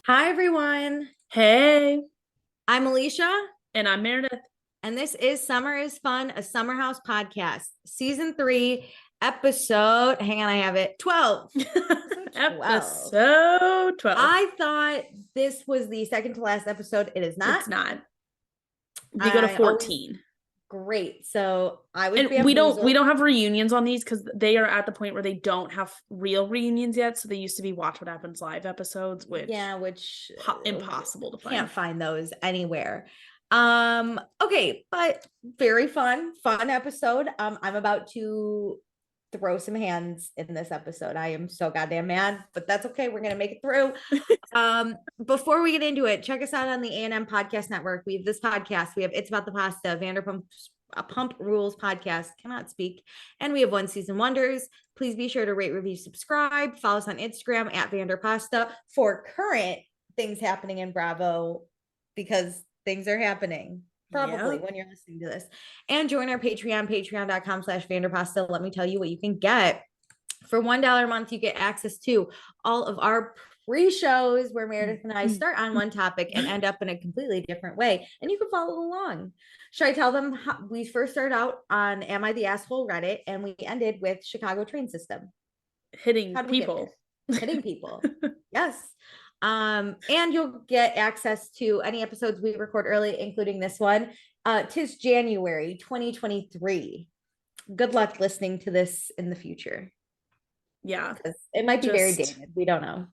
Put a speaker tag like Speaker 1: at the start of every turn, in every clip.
Speaker 1: Hi, everyone.
Speaker 2: Hey,
Speaker 1: I'm Alicia,
Speaker 2: and I'm Meredith.
Speaker 1: and this is Summer is Fun, a Summer House podcast, season 3, episode. Hang on, I have it. 12. Episode 12.
Speaker 2: Episode 12.
Speaker 1: I thought this was the second to last episode. It is not.
Speaker 2: It's not. We go to
Speaker 1: I always
Speaker 2: 14.
Speaker 1: great. So I was
Speaker 2: And we
Speaker 1: bamboozled.
Speaker 2: don't have reunions on these because they are at the point where they don't have real reunions yet. So they used to be Watch What Happens Live episodes, which impossible to find.
Speaker 1: Can't find those anywhere. Okay, but very fun episode. I'm about to throw some hands in this episode. I am so goddamn mad, but that's okay. We're gonna make it through. Before we get into it, check us out on the A&M Podcast Network. We have this podcast. We have It's About the Pasta, Vanderpump Pump Rules podcast. Cannot speak. And we have One Season Wonders. Please be sure to rate, review, subscribe. Follow us on Instagram at Vanderpasta for current things happening in Bravo, because things are happening probably when you're listening to this. And join our Patreon, patreon.com/Vanderpasta. Let me tell you what you can get. For $1 a month, you get access to all of our pre-shows where Meredith and I start on one topic and end up in a completely different way. And you can follow along. Should I tell them how we first started out on Am I the Asshole Reddit, and we ended with Chicago train system.
Speaker 2: Hitting people.
Speaker 1: Hitting people. Yes. And you'll get access to any episodes we record early, including this one. 'Tis January 2023. Good luck listening to this in the future.
Speaker 2: Yeah.
Speaker 1: Because it might be very dated. We don't know.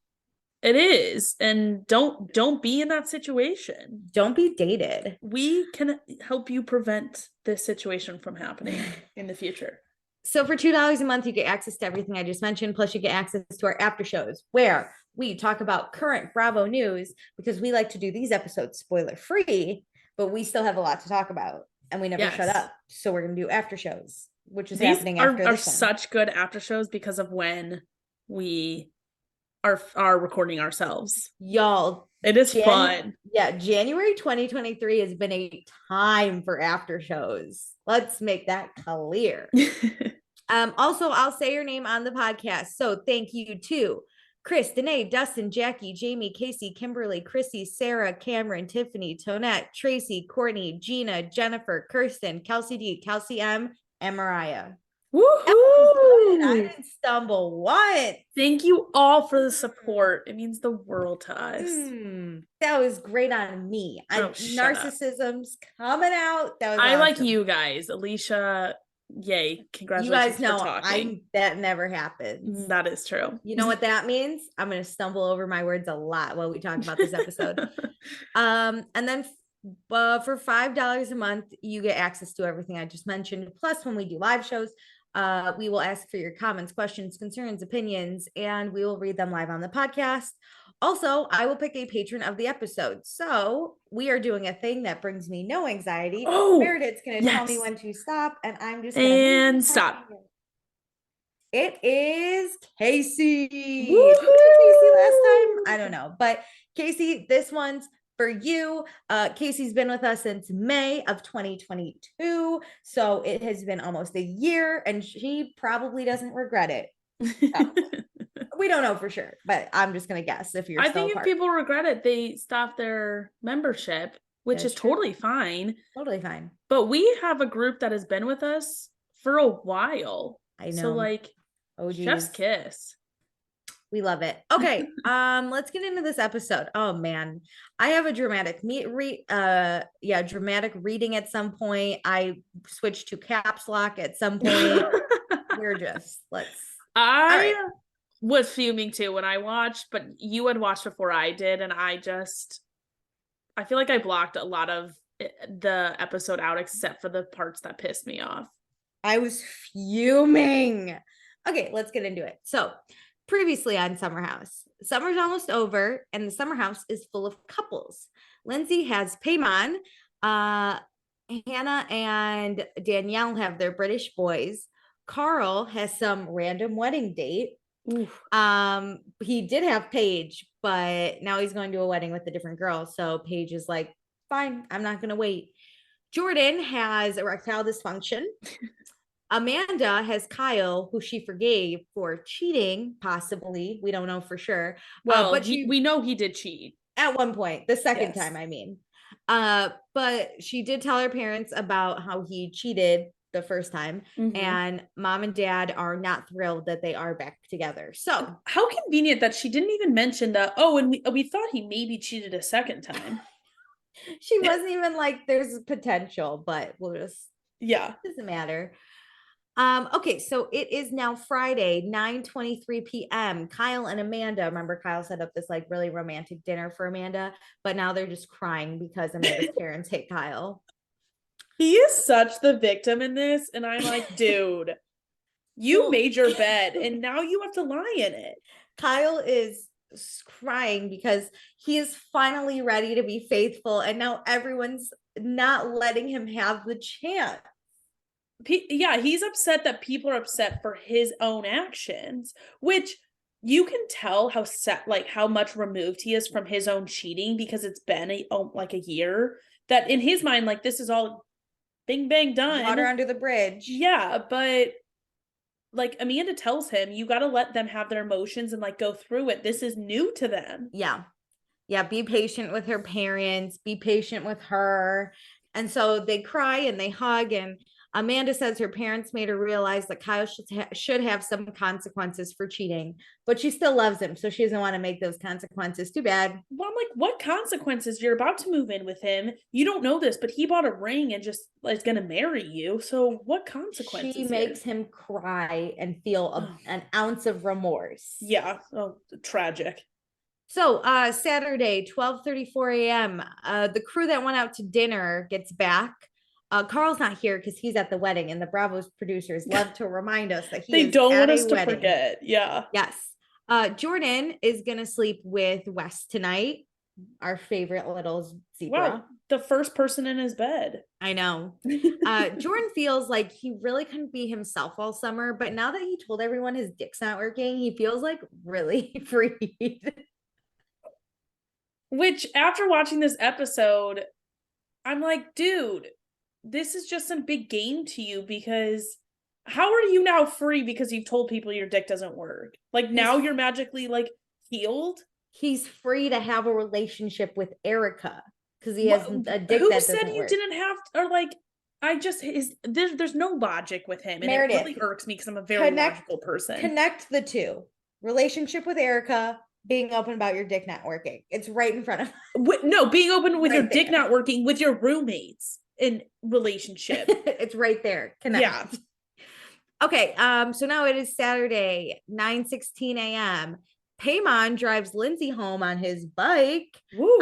Speaker 2: It is. And don't be in that situation.
Speaker 1: Don't be dated.
Speaker 2: We can help you prevent this situation from happening in the future.
Speaker 1: So for $2 a month, you get access to everything I just mentioned. Plus you get access to our after shows where we talk about current Bravo news, because we like to do these episodes spoiler free, but we still have a lot to talk about and we never shut up. So we're going to do after shows, which is happening after this one.
Speaker 2: These are such good after shows because of when we are recording ourselves.
Speaker 1: Y'all,
Speaker 2: it is fun.
Speaker 1: Yeah, January 2023 has been a time for after shows. Let's make that clear. Also, I'll say your name on the podcast. So thank you to Chris, Danae, Dustin, Jackie, Jamie, Casey, Kimberly, Chrissy, Sarah, Cameron, Tiffany, Tonette, Tracy, Courtney, Gina, Jennifer, Kirsten, Kelsey D, Kelsey M, and Mariah.
Speaker 2: Woohoo!
Speaker 1: I didn't stumble once.
Speaker 2: Thank you all for the support. It means the world to us.
Speaker 1: That was great on me. Narcissism's coming out. That was
Speaker 2: awesome. Like you guys, Alicia. Yay! Congratulations.
Speaker 1: You guys know that never happens.
Speaker 2: That is true.
Speaker 1: You know what that means? I'm going to stumble over my words a lot while we talk about this episode. And then for $5 a month, you get access to everything I just mentioned. Plus, when we do live shows, we will ask for your comments, questions, concerns, opinions, and we will read them live on the podcast. Also, I will pick a patron of the episode. So we are doing a thing that brings me no anxiety. Meredith's going to tell me when to stop, and I'm just going to
Speaker 2: stop.
Speaker 1: It is Casey. Who did Casey last time? I don't know. But Casey, this one's for you. Casey's been with us since May of 2022. So it has been almost a year, and she probably doesn't regret it. We don't know for sure, but I'm just going to guess if you're
Speaker 2: I think if people regret it, they stop their membership, which is totally fine.
Speaker 1: Totally fine.
Speaker 2: But we have a group that has been with us for a while.
Speaker 1: I know.
Speaker 2: So chef's kiss.
Speaker 1: We love it. Okay. Let's get into this episode. Oh man. I have a dramatic dramatic reading at some point. I switched to caps lock at some point.
Speaker 2: I was fuming too when I watched, but you had watched before I did, and I feel like I blocked a lot of the episode out except for the parts that pissed me off.
Speaker 1: I was fuming. Okay, let's get into it. So previously on Summer House, summer's almost over and the summer house is full of couples. Lindsay has Paimon, Hannah and Danielle have their British boys. Carl has some random wedding date. He did have Paige, but now he's going to a wedding with a different girl. So Paige is like, fine, I'm not going to wait. Jordan has erectile dysfunction. Amanda has Kyle, who she forgave for cheating, possibly. We don't know for sure.
Speaker 2: Well, but we know he did cheat.
Speaker 1: At one point, the second
Speaker 2: Yes.
Speaker 1: time, I mean. But she did tell her parents about how he cheated the first time, and mom and dad are not thrilled that they are back together. So
Speaker 2: how convenient that she didn't even mention that. Oh, and we thought he maybe cheated a second time.
Speaker 1: she wasn't even like, there's potential, but we'll just,
Speaker 2: Yeah.
Speaker 1: doesn't matter. Okay, so it is now Friday, 9:23 p.m. Kyle and Amanda, remember Kyle set up this like really romantic dinner for Amanda, but now they're just crying because Amanda's parents hate Kyle.
Speaker 2: He is such the victim in this, and I'm like, dude, you made your bed and now you have to lie in it.
Speaker 1: Kyle is crying because he is finally ready to be faithful, and now everyone's not letting him have the chance.
Speaker 2: Yeah, he's upset that people are upset for his own actions, which you can tell how how much removed he is from his own cheating, because it's been a year, that in his mind, like, this is all bing bang done.
Speaker 1: Water under the bridge.
Speaker 2: Yeah, but like Amanda tells him, you got to let them have their emotions and like go through it. This is new to them.
Speaker 1: Yeah. Yeah, be patient with her parents, be patient with her. And so they cry and they hug, and Amanda says her parents made her realize that Kyle should have some consequences for cheating, but she still loves him, so she doesn't want to make those consequences. Too bad.
Speaker 2: Well, I'm like, what consequences? You're about to move in with him. You don't know this, but he bought a ring and just is going to marry you. So what consequences?
Speaker 1: She makes him cry and feel an ounce of remorse.
Speaker 2: Yeah. Oh, tragic.
Speaker 1: So Saturday, 12:34 a.m., the crew that went out to dinner gets back. Carl's not here because he's at the wedding, and the Bravo's producers love to remind us that
Speaker 2: they don't want us to forget. Yeah.
Speaker 1: Yes. Jordan is gonna sleep with Wes tonight, our favorite little zebra.
Speaker 2: Wow, the first person in his bed.
Speaker 1: I know. Jordan feels like he really couldn't be himself all summer, but now that he told everyone his dick's not working, he feels like really freed.
Speaker 2: Which, after watching this episode, I'm like, dude, this is just some big game to you, because how are you now free because you've told people your dick doesn't work? Like, now you're magically like healed?
Speaker 1: He's free to have a relationship with Erica because he has a dick
Speaker 2: who
Speaker 1: that
Speaker 2: said
Speaker 1: doesn't
Speaker 2: you
Speaker 1: work.
Speaker 2: Didn't have to, or like, there's no logic with him, and
Speaker 1: Meredith,
Speaker 2: it really irks me because I'm a very logical person.
Speaker 1: Connect the two: relationship with Erica, being open about your dick not working. It's right in front of
Speaker 2: no, being open with your dick not working with your roommates in relationship.
Speaker 1: It's right there. Connect. Yeah. Okay, so now it is Saturday, 9:16 a.m. Paimon drives Lindsay home on his bike.
Speaker 2: Woo.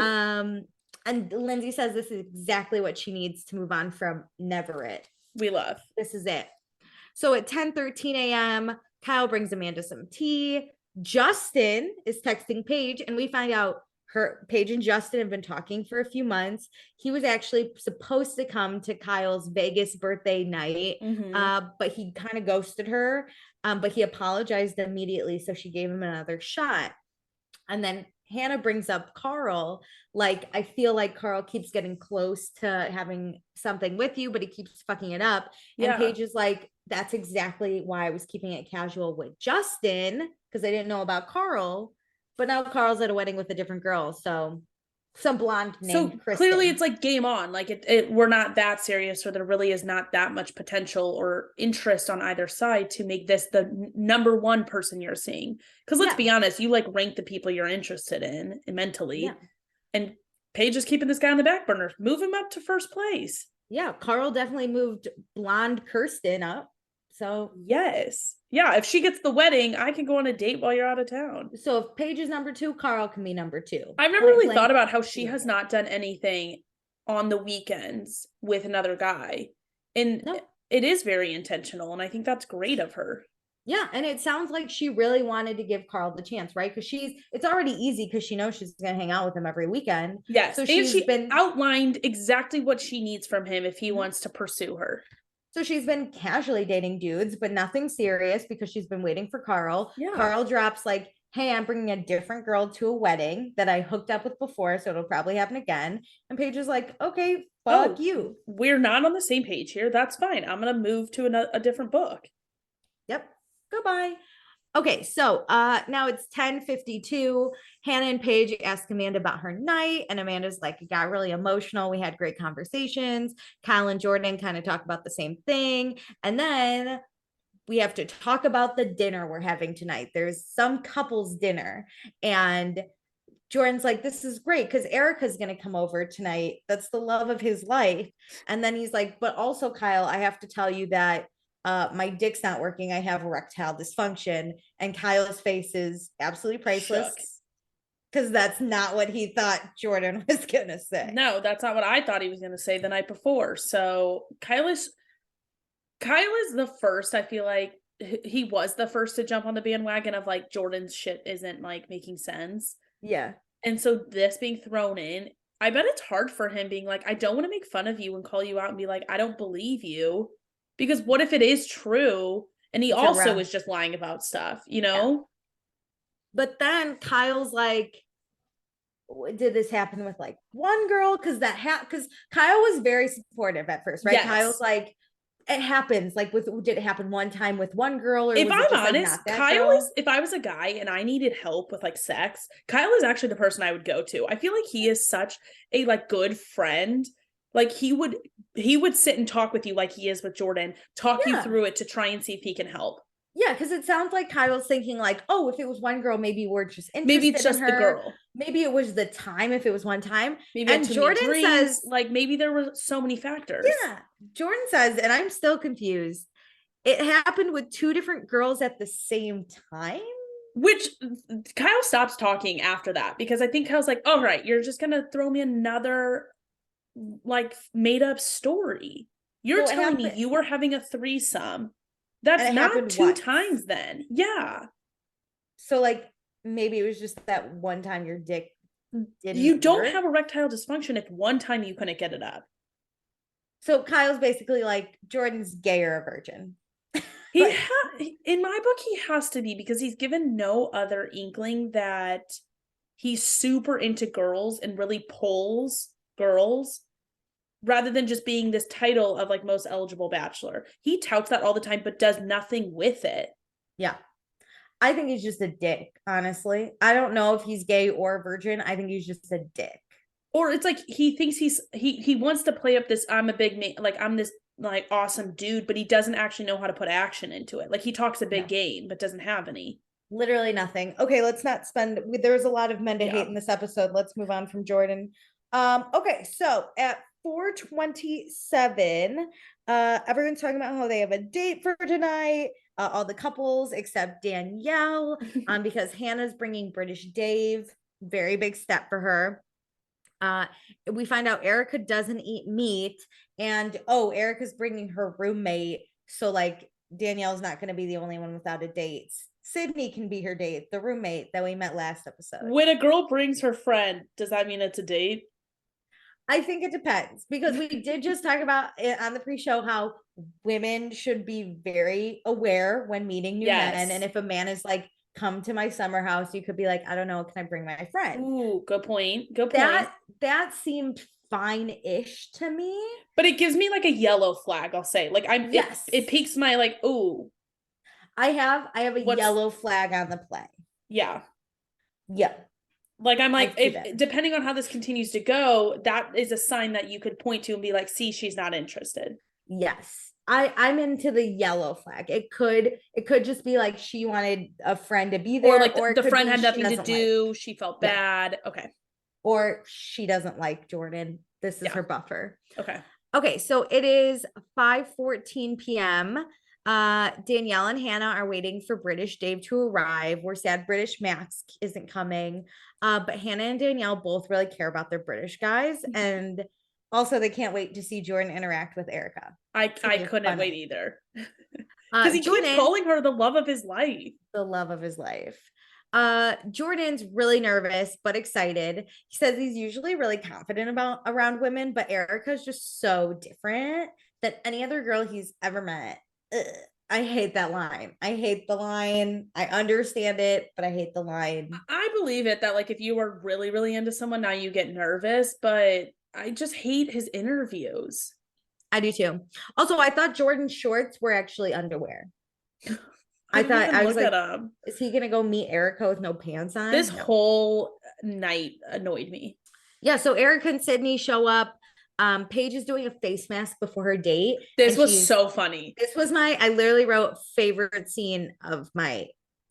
Speaker 1: And Lindsay says this is exactly what she needs to move on from Neverett.
Speaker 2: We love.
Speaker 1: This is it. So at 10:13 a.m., Kyle brings Amanda some tea. Justin is texting Paige, and we find out Paige and Justin have been talking for a few months. He was actually supposed to come to Kyle's Vegas birthday night, but he kind of ghosted her. But he apologized immediately, so she gave him another shot. And then Hannah brings up Carl. Like, I feel like Carl keeps getting close to having something with you, but he keeps fucking it up. And Paige is like, that's exactly why I was keeping it casual with Justin, because I didn't know about Carl. But now Carl's at a wedding with a different girl, so some blonde named Kristen.
Speaker 2: Clearly it's like game on. Like we're not that serious, or there really is not that much potential or interest on either side to make this the number one person you're seeing. Because let's be honest, you like rank the people you're interested in mentally. Yeah. And Paige is keeping this guy on the back burner. Move him up to first place.
Speaker 1: Yeah, Carl definitely moved blonde Kirsten up. So
Speaker 2: yes. Yeah, if she gets the wedding, I can go on a date while you're out of town.
Speaker 1: So if Paige is number 2, Carl can be number 2.
Speaker 2: I've never really thought about how she has not done anything on the weekends with another guy. And it is very intentional, and I think that's great of her.
Speaker 1: Yeah, and it sounds like she really wanted to give Carl the chance, right? Because it's already easy because she knows she's going to hang out with him every weekend.
Speaker 2: Yes, so she outlined exactly what she needs from him if he wants to pursue her.
Speaker 1: So she's been casually dating dudes, but nothing serious because she's been waiting for Carl. Yeah. Carl drops like, hey, I'm bringing a different girl to a wedding that I hooked up with before, so it'll probably happen again. And Paige is like, okay, fuck you.
Speaker 2: We're not on the same page here. That's fine. I'm going to move to a different book.
Speaker 1: Yep. Goodbye. Okay, so now it's 10:52. Hannah and Paige ask Amanda about her night, and Amanda's like, it got really emotional. We had great conversations. Kyle and Jordan kind of talk about the same thing. And then we have to talk about the dinner we're having tonight. There's some couples dinner, and Jordan's like, this is great because Erica's going to come over tonight. That's the love of his life. And then he's like, but also, Kyle, I have to tell you that my dick's not working. I have erectile dysfunction. And Kyle's face is absolutely priceless
Speaker 2: Shook.
Speaker 1: because that's not what he thought Jordan was going to say.
Speaker 2: No, that's not what I thought he was going to say the night before. So Kyle is the first, I feel like he was the first to jump on the bandwagon of like Jordan's shit isn't like making sense.
Speaker 1: Yeah.
Speaker 2: And so this being thrown in, I bet it's hard for him being like, I don't want to make fun of you and call you out and be like, I don't believe you. Because what if it is true and he
Speaker 1: It's
Speaker 2: also is just lying about stuff, you know?
Speaker 1: Yeah. But then Kyle's like, did this happen with like one girl? Because because Kyle was very supportive at first, right?
Speaker 2: Yes.
Speaker 1: Kyle's like, it happens. Like, did it happen one time with one girl, or
Speaker 2: if
Speaker 1: was
Speaker 2: I'm
Speaker 1: it just
Speaker 2: honest,
Speaker 1: like not that
Speaker 2: Kyle
Speaker 1: girl?
Speaker 2: is, if I was a guy and I needed help with like sex, Kyle is actually the person I would go to. I feel like he is such a like good friend. Like he would sit and talk with you like he is with Jordan, talk you through it to try and see if he can help.
Speaker 1: Yeah, because it sounds like Kyle's thinking like, oh, if it was one girl, maybe we're just interested
Speaker 2: maybe it's just
Speaker 1: in her.
Speaker 2: the girl.
Speaker 1: Maybe it was the time if it was one time.
Speaker 2: Maybe
Speaker 1: and Jordan says,
Speaker 2: like maybe there were so many factors.
Speaker 1: Yeah, Jordan says, and I'm still confused. It happened with two different girls at the same time.
Speaker 2: Which Kyle stops talking after that because I think Kyle's like, all right, you're just gonna throw me another like made up story. You're telling me you were having a threesome. That's not two times then. Yeah.
Speaker 1: So like maybe it was just that one time your dick didn't
Speaker 2: You don't
Speaker 1: work.
Speaker 2: have erectile dysfunction if one time you couldn't get it up.
Speaker 1: So Kyle's basically like, Jordan's gay or a virgin.
Speaker 2: In my book, he has to be because he's given no other inkling that he's super into girls and really pulls girls rather than just being this title of like most eligible bachelor. He touts that all the time, but does nothing with it.
Speaker 1: Yeah. I think he's just a dick, honestly. I don't know if he's gay or a virgin. I think he's just a dick.
Speaker 2: Or it's like he thinks he wants to play up this I'm a big man, like I'm this like awesome dude, but he doesn't actually know how to put action into it. Like he talks a big game, but doesn't have any.
Speaker 1: Literally nothing. Okay, let's not spend. There's a lot of men to hate in this episode. Let's move on from Jordan. Okay, so at 4:27, everyone's talking about how they have a date for tonight. All the couples except Danielle, because Hannah's bringing British Dave. Very big step for her. We find out Erica doesn't eat meat, and Erica's bringing her roommate, so like Danielle's not going to be the only one without a date. Sydney can be her date, the roommate that we met last episode.
Speaker 2: When a girl brings her friend, does that mean it's a date?
Speaker 1: I think it depends, because we did just talk about it on the pre-show how women should be very aware when meeting new men, and if a man is like, come to my summer house, you could be like, I don't know, can I bring my friend?
Speaker 2: Ooh, good point.
Speaker 1: That seemed fine-ish to me,
Speaker 2: but it gives me like a yellow flag. I'll say, like, it piques my like, ooh,
Speaker 1: I have a yellow flag on the play.
Speaker 2: Yeah.
Speaker 1: Like
Speaker 2: I'm like, if depending on how this continues to go, that is a sign that you could point to and be like, see, she's not interested.
Speaker 1: Yes. I'm into the yellow flag. It could just be like she wanted a friend to be there,
Speaker 2: or like the friend had nothing to do. She felt bad. Okay.
Speaker 1: Or she doesn't like Jordan. This is her buffer.
Speaker 2: Okay.
Speaker 1: So it is 5:14 p.m. Danielle and Hannah are waiting for British Dave to arrive. We're sad British Max isn't coming. But Hannah and Danielle both really care about their British guys, and also they can't wait to see Jordan interact with Erica.
Speaker 2: I couldn't wait either. Because he keeps calling her the love of his life.
Speaker 1: The love of his life. Jordan's really nervous but excited. He says he's usually really confident around women, but Erica's just so different than any other girl he's ever met. Ugh, I hate that line. I hate the line. I understand it, but I hate the line.
Speaker 2: I believe it that like if you were really, really into someone, now you get nervous, but I just hate his interviews.
Speaker 1: I do too. Also, I thought Jordan's shorts were actually underwear. I
Speaker 2: didn't
Speaker 1: thought,
Speaker 2: even
Speaker 1: I was
Speaker 2: look
Speaker 1: like,
Speaker 2: at him.
Speaker 1: is he gonna go meet Erica with no pants on?
Speaker 2: This
Speaker 1: No.
Speaker 2: whole night annoyed me.
Speaker 1: Yeah, so Erica and Sydney show up. Paige is doing a face mask before her date.
Speaker 2: This
Speaker 1: and
Speaker 2: was so funny.
Speaker 1: This was I literally wrote favorite scene of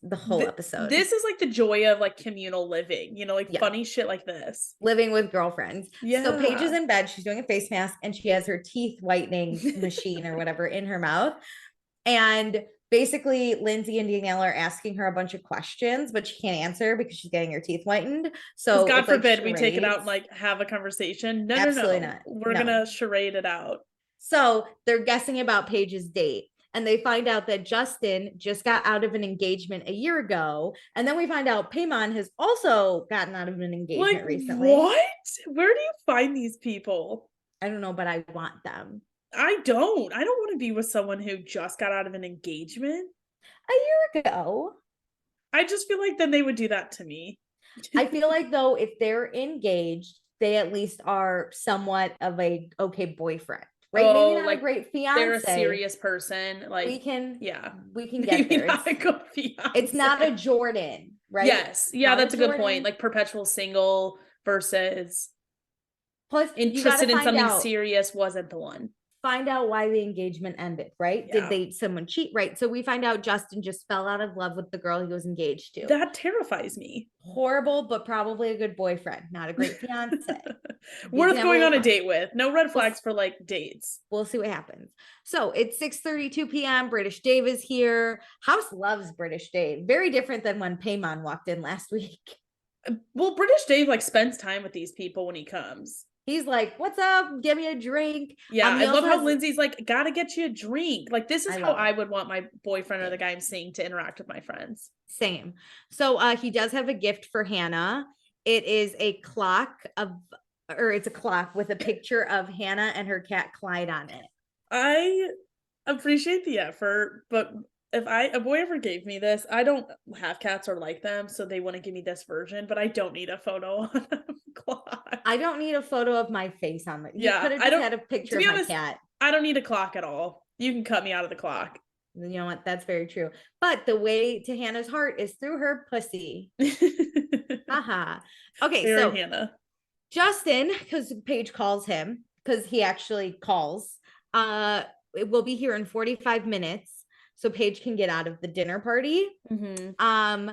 Speaker 1: the whole episode.
Speaker 2: This is like the joy of like communal living, you know, like funny shit like this.
Speaker 1: Living with girlfriends.
Speaker 2: Yeah.
Speaker 1: So Paige is in bed. She's doing a face mask and she has her teeth whitening machine or whatever in her mouth. And basically, Lindsay and Danielle are asking her a bunch of questions, but she can't answer because she's getting her teeth whitened. So
Speaker 2: God forbid
Speaker 1: like
Speaker 2: we take it out and like have a conversation. No,
Speaker 1: absolutely
Speaker 2: no.
Speaker 1: not.
Speaker 2: We're gonna charade it out.
Speaker 1: So they're guessing about Paige's date. And they find out that Justin just got out of an engagement a year ago. And then we find out Paimon has also gotten out of an engagement recently.
Speaker 2: What? Where do you find these people?
Speaker 1: I don't know, but I want them.
Speaker 2: I don't want to be with someone who just got out of an engagement
Speaker 1: a year ago.
Speaker 2: I just feel like then they would do that to me.
Speaker 1: I feel like though, if they're engaged, they at least are somewhat of a okay boyfriend. Right?
Speaker 2: Oh,
Speaker 1: maybe not
Speaker 2: like
Speaker 1: a great fiance.
Speaker 2: They're a serious person. Like
Speaker 1: we can
Speaker 2: get
Speaker 1: maybe there.
Speaker 2: Not a good fiance.
Speaker 1: It's not a Jordan, right?
Speaker 2: Yes. Yeah, that's a good point. Like perpetual single versus
Speaker 1: plus
Speaker 2: interested in something serious wasn't the one.
Speaker 1: Find out why the engagement ended, right? Yeah. Did someone cheat? Right. So we find out Justin just fell out of love with the girl he was engaged to.
Speaker 2: That terrifies me.
Speaker 1: Horrible, but probably a good boyfriend. Not a great fiance.
Speaker 2: Worth going on a date with. No red flags for like dates.
Speaker 1: We'll see what happens. So it's 6:32 p.m. British Dave is here. House loves British Dave. Very different than when Paimon walked in last week.
Speaker 2: Well, British Dave like spends time with these people when he comes.
Speaker 1: He's like, what's up? Give me a drink.
Speaker 2: Yeah, I love how Lindsay's like, gotta get you a drink. Like, this is how I would want my boyfriend or the guy I'm seeing to interact with my friends.
Speaker 1: Same. So he does have a gift for Hannah. It is a clock it's a clock with a picture of Hannah and her cat Clyde on it.
Speaker 2: I appreciate the effort, but if a boy ever gave me this, I don't have cats or like them, so they wouldn't give me this version, but I don't need a photo on a clock.
Speaker 1: I don't need a photo of my face on it.
Speaker 2: Yeah,
Speaker 1: you could have just had a picture of my cat.
Speaker 2: I don't need a clock at all. You can cut me out of the clock.
Speaker 1: You know what? That's very true. But the way to Hannah's heart is through her pussy. Haha. Okay,
Speaker 2: Very
Speaker 1: so
Speaker 2: Hannah.
Speaker 1: Justin, because Paige calls him, because he actually calls, it will be here in 45 minutes. So Paige can get out of the dinner party. Mm-hmm.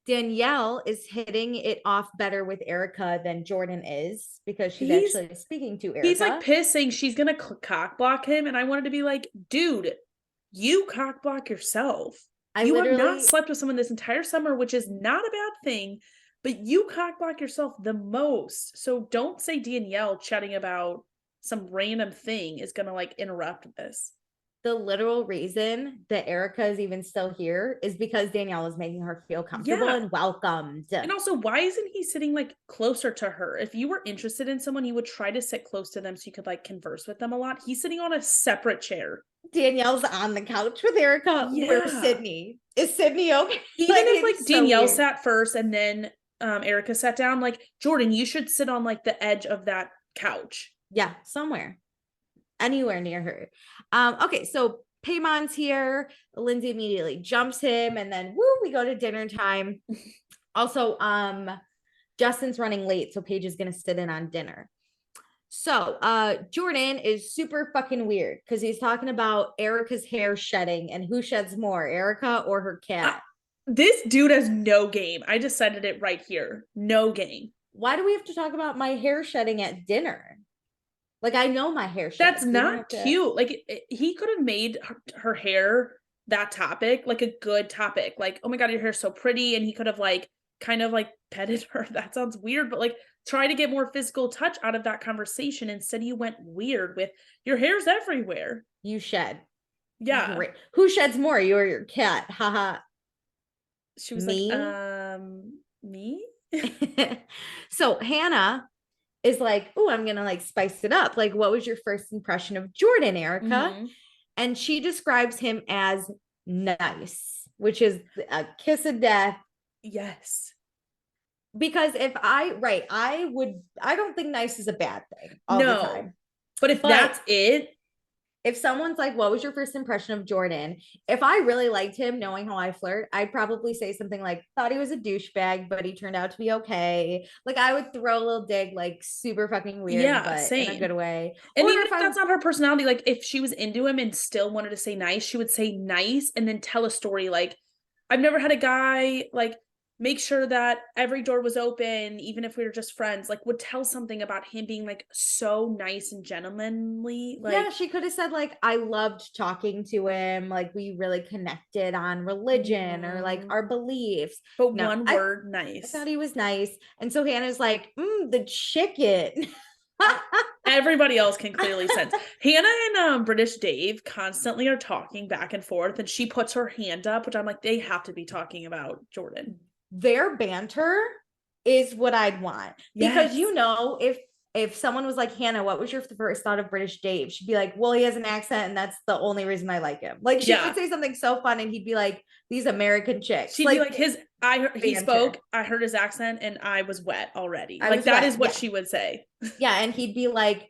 Speaker 1: Danielle is hitting it off better with Erica than Jordan is because she's actually speaking to Erica.
Speaker 2: He's like pissed saying she's going to cock block him. And I wanted to be like, dude, you cock block yourself. You have not slept with someone this entire summer, which is not a bad thing, but you cock block yourself the most. So don't say Danielle chatting about some random thing is going to like interrupt this.
Speaker 1: The literal reason that Erica is even still here is because Danielle is making her feel comfortable and welcomed.
Speaker 2: And also, why isn't he sitting like closer to her? If you were interested in someone, you would try to sit close to them so you could like converse with them a lot. He's sitting on a separate chair.
Speaker 1: Danielle's on the couch with Erica. Yeah. Where's Sydney? Is Sydney okay?
Speaker 2: Even if like Danielle sat first and then Erica sat down, like Jordan, you should sit on like the edge of that couch.
Speaker 1: Yeah, somewhere. Anywhere near her. Okay, so Paimon's here. Lindsay immediately jumps him, and then we go to dinner time. Also, Justin's running late, so Paige is gonna sit in on dinner. So Jordan is super fucking weird because he's talking about Erica's hair shedding and who sheds more, Erica or her cat.
Speaker 2: This dude has no game. I decided it right here. No game.
Speaker 1: Why do we have to talk about my hair shedding at dinner? Like, I know my hair sheds.
Speaker 2: That's not cute. Like, he could have made her hair that topic, like a good topic. Like, oh my God, your hair's so pretty. And he could have like, kind of like petted her. That sounds weird, but like try to get more physical touch out of that conversation. Instead, you went weird with your hair's everywhere.
Speaker 1: You shed.
Speaker 2: Yeah.
Speaker 1: Great. Who sheds more, you or your cat? Haha.
Speaker 2: She was me? Like, me?
Speaker 1: So Hannah is like, oh, I'm gonna like spice it up. Like, what was your first impression of Jordan, Erica? Mm-hmm. And she describes him as nice, which is a kiss of death.
Speaker 2: Yes.
Speaker 1: Because I don't think nice is a bad thing all the time.
Speaker 2: But if that's it,
Speaker 1: if someone's like, what was your first impression of Jordan? If I really liked him, knowing how I flirt, I'd probably say something like, thought he was a douchebag, but he turned out to be okay. Like I would throw a little dig, like super fucking weird,
Speaker 2: Yeah,
Speaker 1: but in a good
Speaker 2: same.
Speaker 1: way.
Speaker 2: And
Speaker 1: Or
Speaker 2: even
Speaker 1: if
Speaker 2: if
Speaker 1: I,
Speaker 2: that's not her personality, like if she was into him and still wanted to say nice, she would say nice and then tell a story like, I've never had a guy like make sure that every door was open, even if we were just friends, like would tell something about him being like so nice and gentlemanly.
Speaker 1: yeah,
Speaker 2: Like,
Speaker 1: she could have said like, I loved talking to him. Like we really connected on religion or like
Speaker 2: mm,
Speaker 1: our beliefs.
Speaker 2: but
Speaker 1: No,
Speaker 2: one word,
Speaker 1: I thought
Speaker 2: nice.
Speaker 1: he was nice. And so Hannah's like, the chicken.
Speaker 2: Everybody else can clearly sense. Hannah and British Dave constantly are talking back and forth, and she puts her hand up, which I'm like, they have to be talking about Jordan.
Speaker 1: Their banter is what I'd want. Because
Speaker 2: Yes.
Speaker 1: if someone was like, Hannah, what was your first thought of British Dave? She'd be like, well, he has an accent and that's the only reason I like him. Like she
Speaker 2: Yeah.
Speaker 1: would say something so fun and he'd be like, these American chicks.
Speaker 2: She'd be like,
Speaker 1: Like
Speaker 2: he
Speaker 1: banter.
Speaker 2: spoke, I heard his accent, and I was wet already.
Speaker 1: I
Speaker 2: Like
Speaker 1: was
Speaker 2: that
Speaker 1: wet.
Speaker 2: is what
Speaker 1: Yeah.
Speaker 2: she would say.
Speaker 1: Yeah. And he'd be like,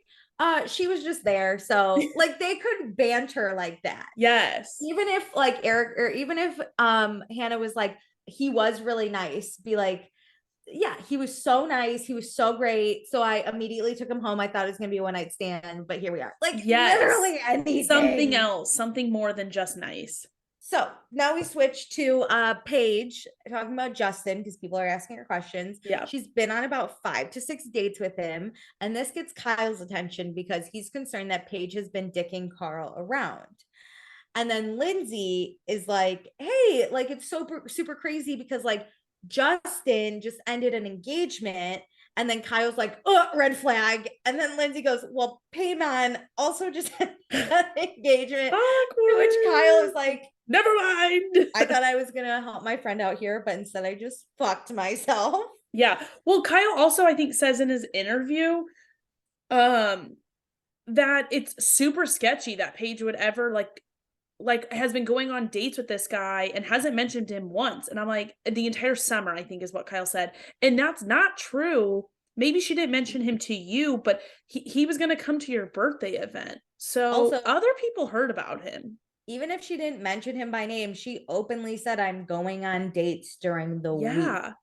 Speaker 1: she was just there. So like they could banter like that.
Speaker 2: Yes.
Speaker 1: Even if like Eric or even if Hannah was like, he was really nice, be like, yeah, he was so nice. He was so great. So I immediately took him home. I thought it was going to be a one night stand, but here we are. Like
Speaker 2: Yes.
Speaker 1: literally
Speaker 2: Something
Speaker 1: anything.
Speaker 2: else, something more than just nice.
Speaker 1: So now we switch to Paige talking about Justin because people are asking her questions.
Speaker 2: Yeah.
Speaker 1: She's been on about 5 to 6 dates with him. And this gets Kyle's attention because he's concerned that Paige has been dicking Carl around. And then Lindsay is like, hey, like it's super, super crazy because like Justin just ended an engagement. And then Kyle's like, oh, red flag. And then Lindsay goes, well, Payman also just had an engagement. To which Kyle is
Speaker 2: Awkward.
Speaker 1: like,
Speaker 2: Never mind.
Speaker 1: I thought I was going to help my friend out here, but instead I just fucked myself.
Speaker 2: Yeah. Well, Kyle also, I think, says in his interview, um, that it's super sketchy that Paige would ever like has been going on dates with this guy and hasn't mentioned him once. And I'm like, the entire summer, I think is what Kyle said. And that's not true. Maybe she didn't mention him to you, but he was going to come to your birthday event. So
Speaker 1: Also,
Speaker 2: other people heard about him.
Speaker 1: even if she didn't mention him by name, she openly said, I'm going on dates during the week.
Speaker 2: Yeah.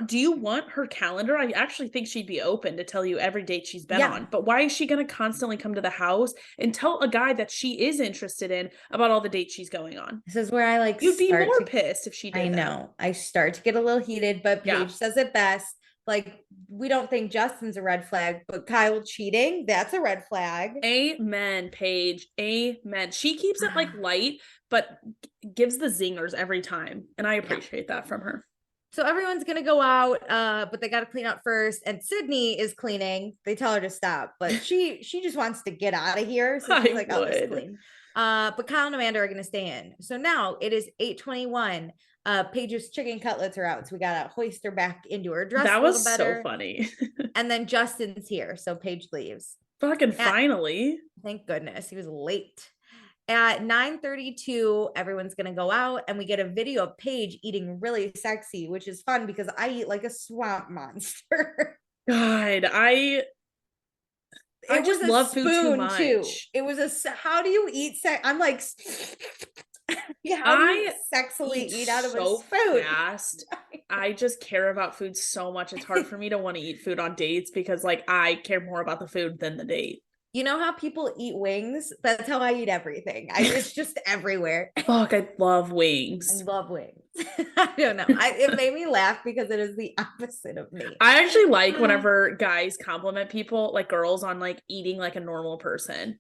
Speaker 2: Do you want her calendar? I actually think she'd be open to tell you every date she's been
Speaker 1: Yeah.
Speaker 2: on. But why is she going to constantly come to the house and tell a guy that she is interested in about all the dates she's going on?
Speaker 1: This is where I like
Speaker 2: You'd be
Speaker 1: start
Speaker 2: more
Speaker 1: to,
Speaker 2: pissed if she did
Speaker 1: I
Speaker 2: that.
Speaker 1: know, I start to get a little heated, but
Speaker 2: Yeah.
Speaker 1: Paige says it best. Like, we don't think Justin's a red flag, but Kyle cheating, that's a red flag.
Speaker 2: Amen, Paige. Amen. She keeps it like light, but gives the zingers every time. And I appreciate that from her.
Speaker 1: So everyone's gonna go out, but they gotta clean up first. And Sydney is cleaning. They tell her to stop, but she just wants to get out of here. So she's like, I'll just clean. But Kyle and Amanda are gonna stay in. So now it is 8:21. Paige's chicken cutlets are out. So we gotta hoist her back into her dress
Speaker 2: That
Speaker 1: a little
Speaker 2: was
Speaker 1: better.
Speaker 2: so funny.
Speaker 1: And then Justin's here. So Paige leaves.
Speaker 2: Fucking finally.
Speaker 1: Thank goodness. He was late. At 9:32, everyone's gonna go out, and we get a video of Paige eating really sexy, which is fun because I eat like a swamp monster.
Speaker 2: God, I just love food too much.
Speaker 1: It was how do you eat sex? I'm like, how do you sexily eat out of a spoon?
Speaker 2: Fast. I just care about food so much. It's hard for me to want to eat food on dates because like I care more about the food than the date.
Speaker 1: You know how people eat wings? That's how I eat everything. It's just everywhere.
Speaker 2: Fuck, I love
Speaker 1: I
Speaker 2: wings.
Speaker 1: love wings. I don't know. It made me laugh because it is the opposite of me.
Speaker 2: I actually like whenever guys compliment people, like girls, on like eating like a normal person.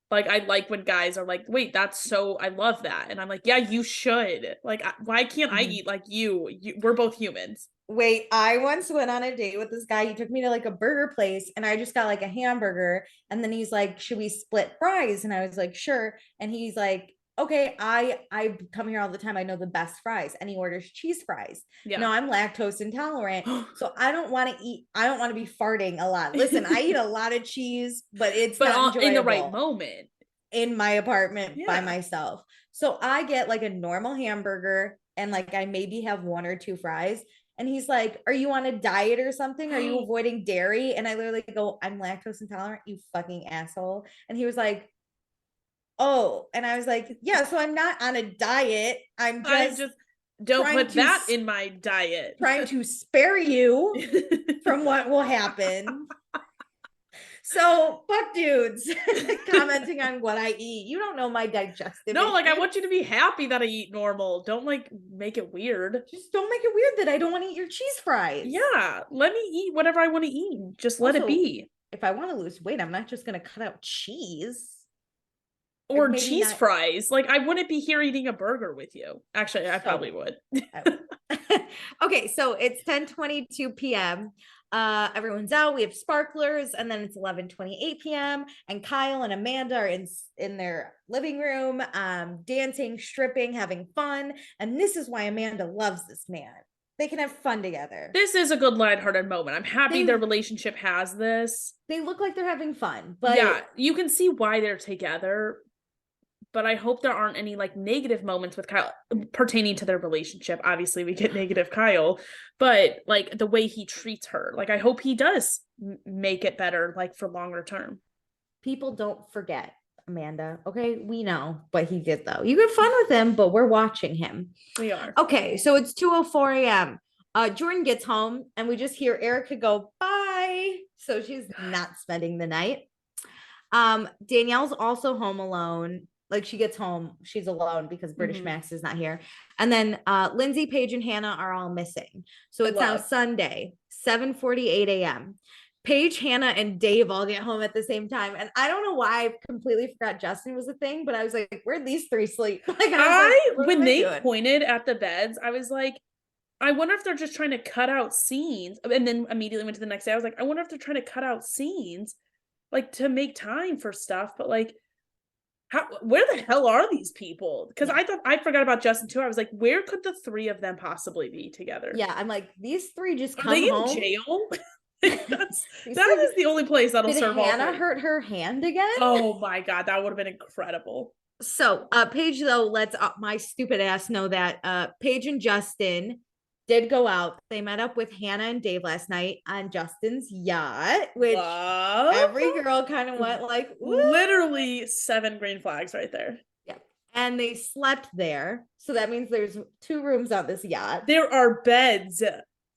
Speaker 2: Like I like when guys are like, wait, that's so, I love that. And I'm like, yeah, you should. Like, why can't I eat like you? We're both humans.
Speaker 1: Wait, I once went on a date with this guy. He took me to like a burger place and I just got like a hamburger. And then he's like, should we split fries? And I was like, sure. And he's like, okay, I come here all the time. I know the best fries. And he orders cheese fries.
Speaker 2: Yeah.
Speaker 1: No, I'm lactose intolerant. So I don't want to be farting a lot. Listen, I eat a lot of cheese, but it's not enjoyable
Speaker 2: in the right moment.
Speaker 1: In my apartment by myself. So I get like a normal hamburger and like I maybe have one or two fries. And he's like, are you on a diet or something? Are you avoiding dairy? And I literally go, I'm lactose intolerant, you fucking asshole. And he was like, oh, and I was like, yeah, so I'm not on a diet. I'm just
Speaker 2: don't
Speaker 1: trying
Speaker 2: put that in my diet.
Speaker 1: trying to spare you from what will happen. So fuck dudes commenting on what I eat. You don't know my digestive
Speaker 2: No, like I
Speaker 1: issues.
Speaker 2: want you to be happy that I eat normal. Don't like make it weird.
Speaker 1: Just don't make it weird that I don't want to eat your cheese fries.
Speaker 2: Yeah, let me eat whatever I want to eat. Just let it
Speaker 1: Also,
Speaker 2: be.
Speaker 1: if I want to lose weight, I'm not just gonna cut out cheese.
Speaker 2: Or
Speaker 1: maybe
Speaker 2: cheese
Speaker 1: not-
Speaker 2: fries. Like I wouldn't be here eating a burger with you. Actually, I probably would.
Speaker 1: Okay, so it's 10:22 p.m. Everyone's out. We have sparklers, and then it's 11:28 p.m. And Kyle and Amanda are in their living room, dancing, stripping, having fun. And this is why Amanda loves this man. They can have fun together.
Speaker 2: This is a good lighthearted moment. I'm happy their relationship has this.
Speaker 1: They look like they're having fun, but
Speaker 2: yeah, you can see why they're together. But I hope there aren't any like negative moments with Kyle pertaining to their relationship. Obviously, we get negative Kyle, but like the way he treats her, like I hope he does make it better, like for longer term.
Speaker 1: people don't forget, Amanda. Okay, we know what he did though. You get fun with him, but we're watching him.
Speaker 2: We are.
Speaker 1: Okay, so it's 2:04 a.m. Jordan gets home and we just hear Erica go, bye. So she's not spending the night. Danielle's also home alone. Like she gets home, she's alone because British Max is not here. And then Lindsay, Paige, and Hannah are all missing. So it's now Sunday, 7:48 a.m. Paige, Hannah, and Dave all get home at the same time. And I don't know why I completely forgot Justin was a thing, but I was like, where'd these three sleep? Like,
Speaker 2: when they pointed at the beds, I was like, I wonder if they're just trying to cut out scenes. And then immediately went to the next day. I was like, I wonder if they're trying to cut out scenes, like to make time for stuff. But like, where the hell are these people? Because I forgot about Justin too. I was like, where could the three of them possibly be together?
Speaker 1: Yeah, I'm like, these three just come
Speaker 2: Are they
Speaker 1: home.
Speaker 2: in jail? that is the only place that'll serve all.
Speaker 1: Did Hannah hurt her hand again?
Speaker 2: Oh my god, that would have been incredible.
Speaker 1: So Paige though lets my stupid ass know that Paige and Justin did go out. They met up with Hannah and Dave last night on Justin's yacht, which every girl kind of went like, woo.
Speaker 2: Literally 7 green flags right there.
Speaker 1: Yeah. And they slept there. So that means there's 2 rooms on this yacht.
Speaker 2: There are beds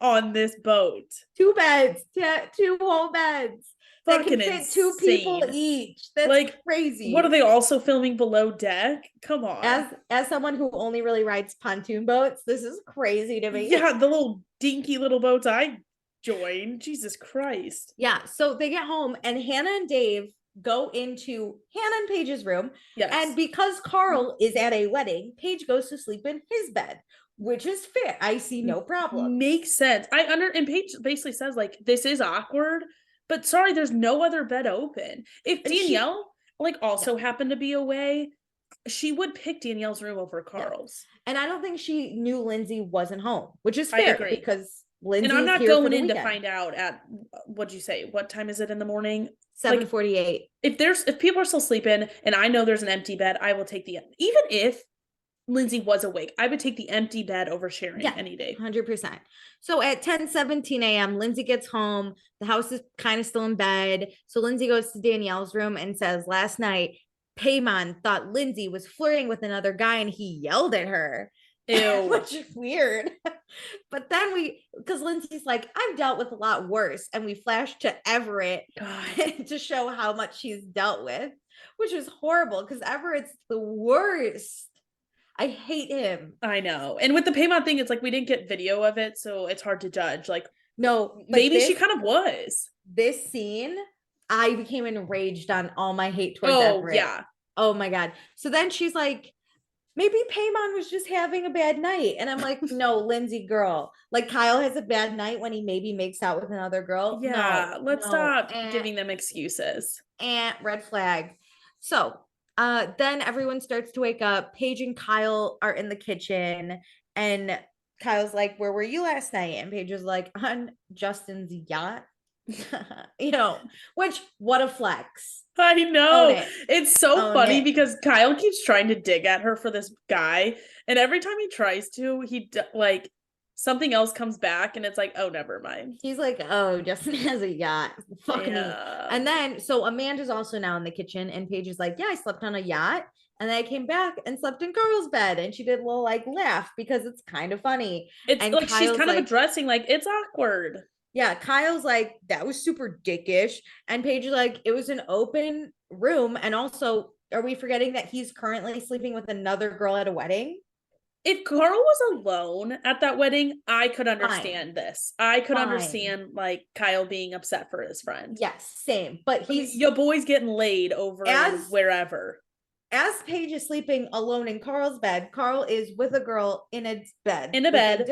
Speaker 2: on this boat.
Speaker 1: 2 beds, 2 whole beds. That can fit insane. 2 people each. That's like crazy.
Speaker 2: What are they also filming below deck? Come on.
Speaker 1: As someone who only really rides pontoon boats, this is crazy to me.
Speaker 2: Yeah, the little dinky little boats I joined. Jesus Christ.
Speaker 1: Yeah. So they get home and Hannah and Dave go into Hannah and Paige's room. Yes. And because Carl is at a wedding, Paige goes to sleep in his bed, which is fair. I see no problem.
Speaker 2: Makes sense. And Paige basically says like, this is awkward. But sorry, there's no other bed open. If Danielle also happened to be away, she would pick Danielle's room over Carl's.
Speaker 1: Yeah. And I don't think she knew Lindsay wasn't home, which is fair because Lindsay.
Speaker 2: And I'm not going in to find out at what'd you say? What time is it in the morning?
Speaker 1: 7:48.
Speaker 2: If people are still sleeping and I know there's an empty bed, I will take even if Lindsay was awake, I would take the empty bed over sharing any day.
Speaker 1: 100%. So at 10:17 a.m., Lindsay gets home. The house is kind of still in bed. So Lindsay goes to Danielle's room and says, last night, Paimon thought Lindsay was flirting with another guy and he yelled at her. Ew. Which is weird. But then because Lindsay's like, I've dealt with a lot worse. And we flash to Everett to show how much she's dealt with, which is horrible because Everett's the worst. I hate him.
Speaker 2: I know. And with the Paimon thing, it's like we didn't get video of it, so it's hard to judge. Like,
Speaker 1: no,
Speaker 2: maybe she kind of was.
Speaker 1: This scene, I became enraged on all my hate towards Everett. Yeah. Oh my God. So then she's like, maybe Paimon was just having a bad night. And I'm like, no, Lindsay, girl. Like Kyle has a bad night when he maybe makes out with another girl.
Speaker 2: Yeah, let's stop giving them excuses.
Speaker 1: And red flag. So then everyone starts to wake up. Paige and Kyle are in the kitchen and Kyle's like, where were you last night? And Paige was like, on Justin's yacht. Which what a flex.
Speaker 2: I know. It's so funny because Kyle keeps trying to dig at her for this guy. And every time he tries to, he something else comes back and it's like, oh, never mind.
Speaker 1: He's like, oh, Justin has a yacht. Fucking
Speaker 2: Yeah.
Speaker 1: And then, so Amanda's also now in the kitchen, and Paige is like, yeah, I slept on a yacht. And then I came back and slept in Carl's bed. And she did a little like laugh because it's kind of funny.
Speaker 2: It's
Speaker 1: And
Speaker 2: like she's
Speaker 1: Kyle's
Speaker 2: kind of
Speaker 1: like,
Speaker 2: addressing like it's awkward.
Speaker 1: yeah, Kyle's like, that was super dickish. And Paige is like, it was an open room. And also, are we forgetting that he's currently sleeping with another girl at a wedding?
Speaker 2: If Carl was alone at that wedding, I could
Speaker 1: Fine.
Speaker 2: understand this. I could
Speaker 1: Fine.
Speaker 2: understand like Kyle being upset for his friend.
Speaker 1: Yes, same. But he's
Speaker 2: your boy's getting laid over wherever.
Speaker 1: As Paige is sleeping alone in Carl's bed, Carl is with a girl in a bed.
Speaker 2: In a bed.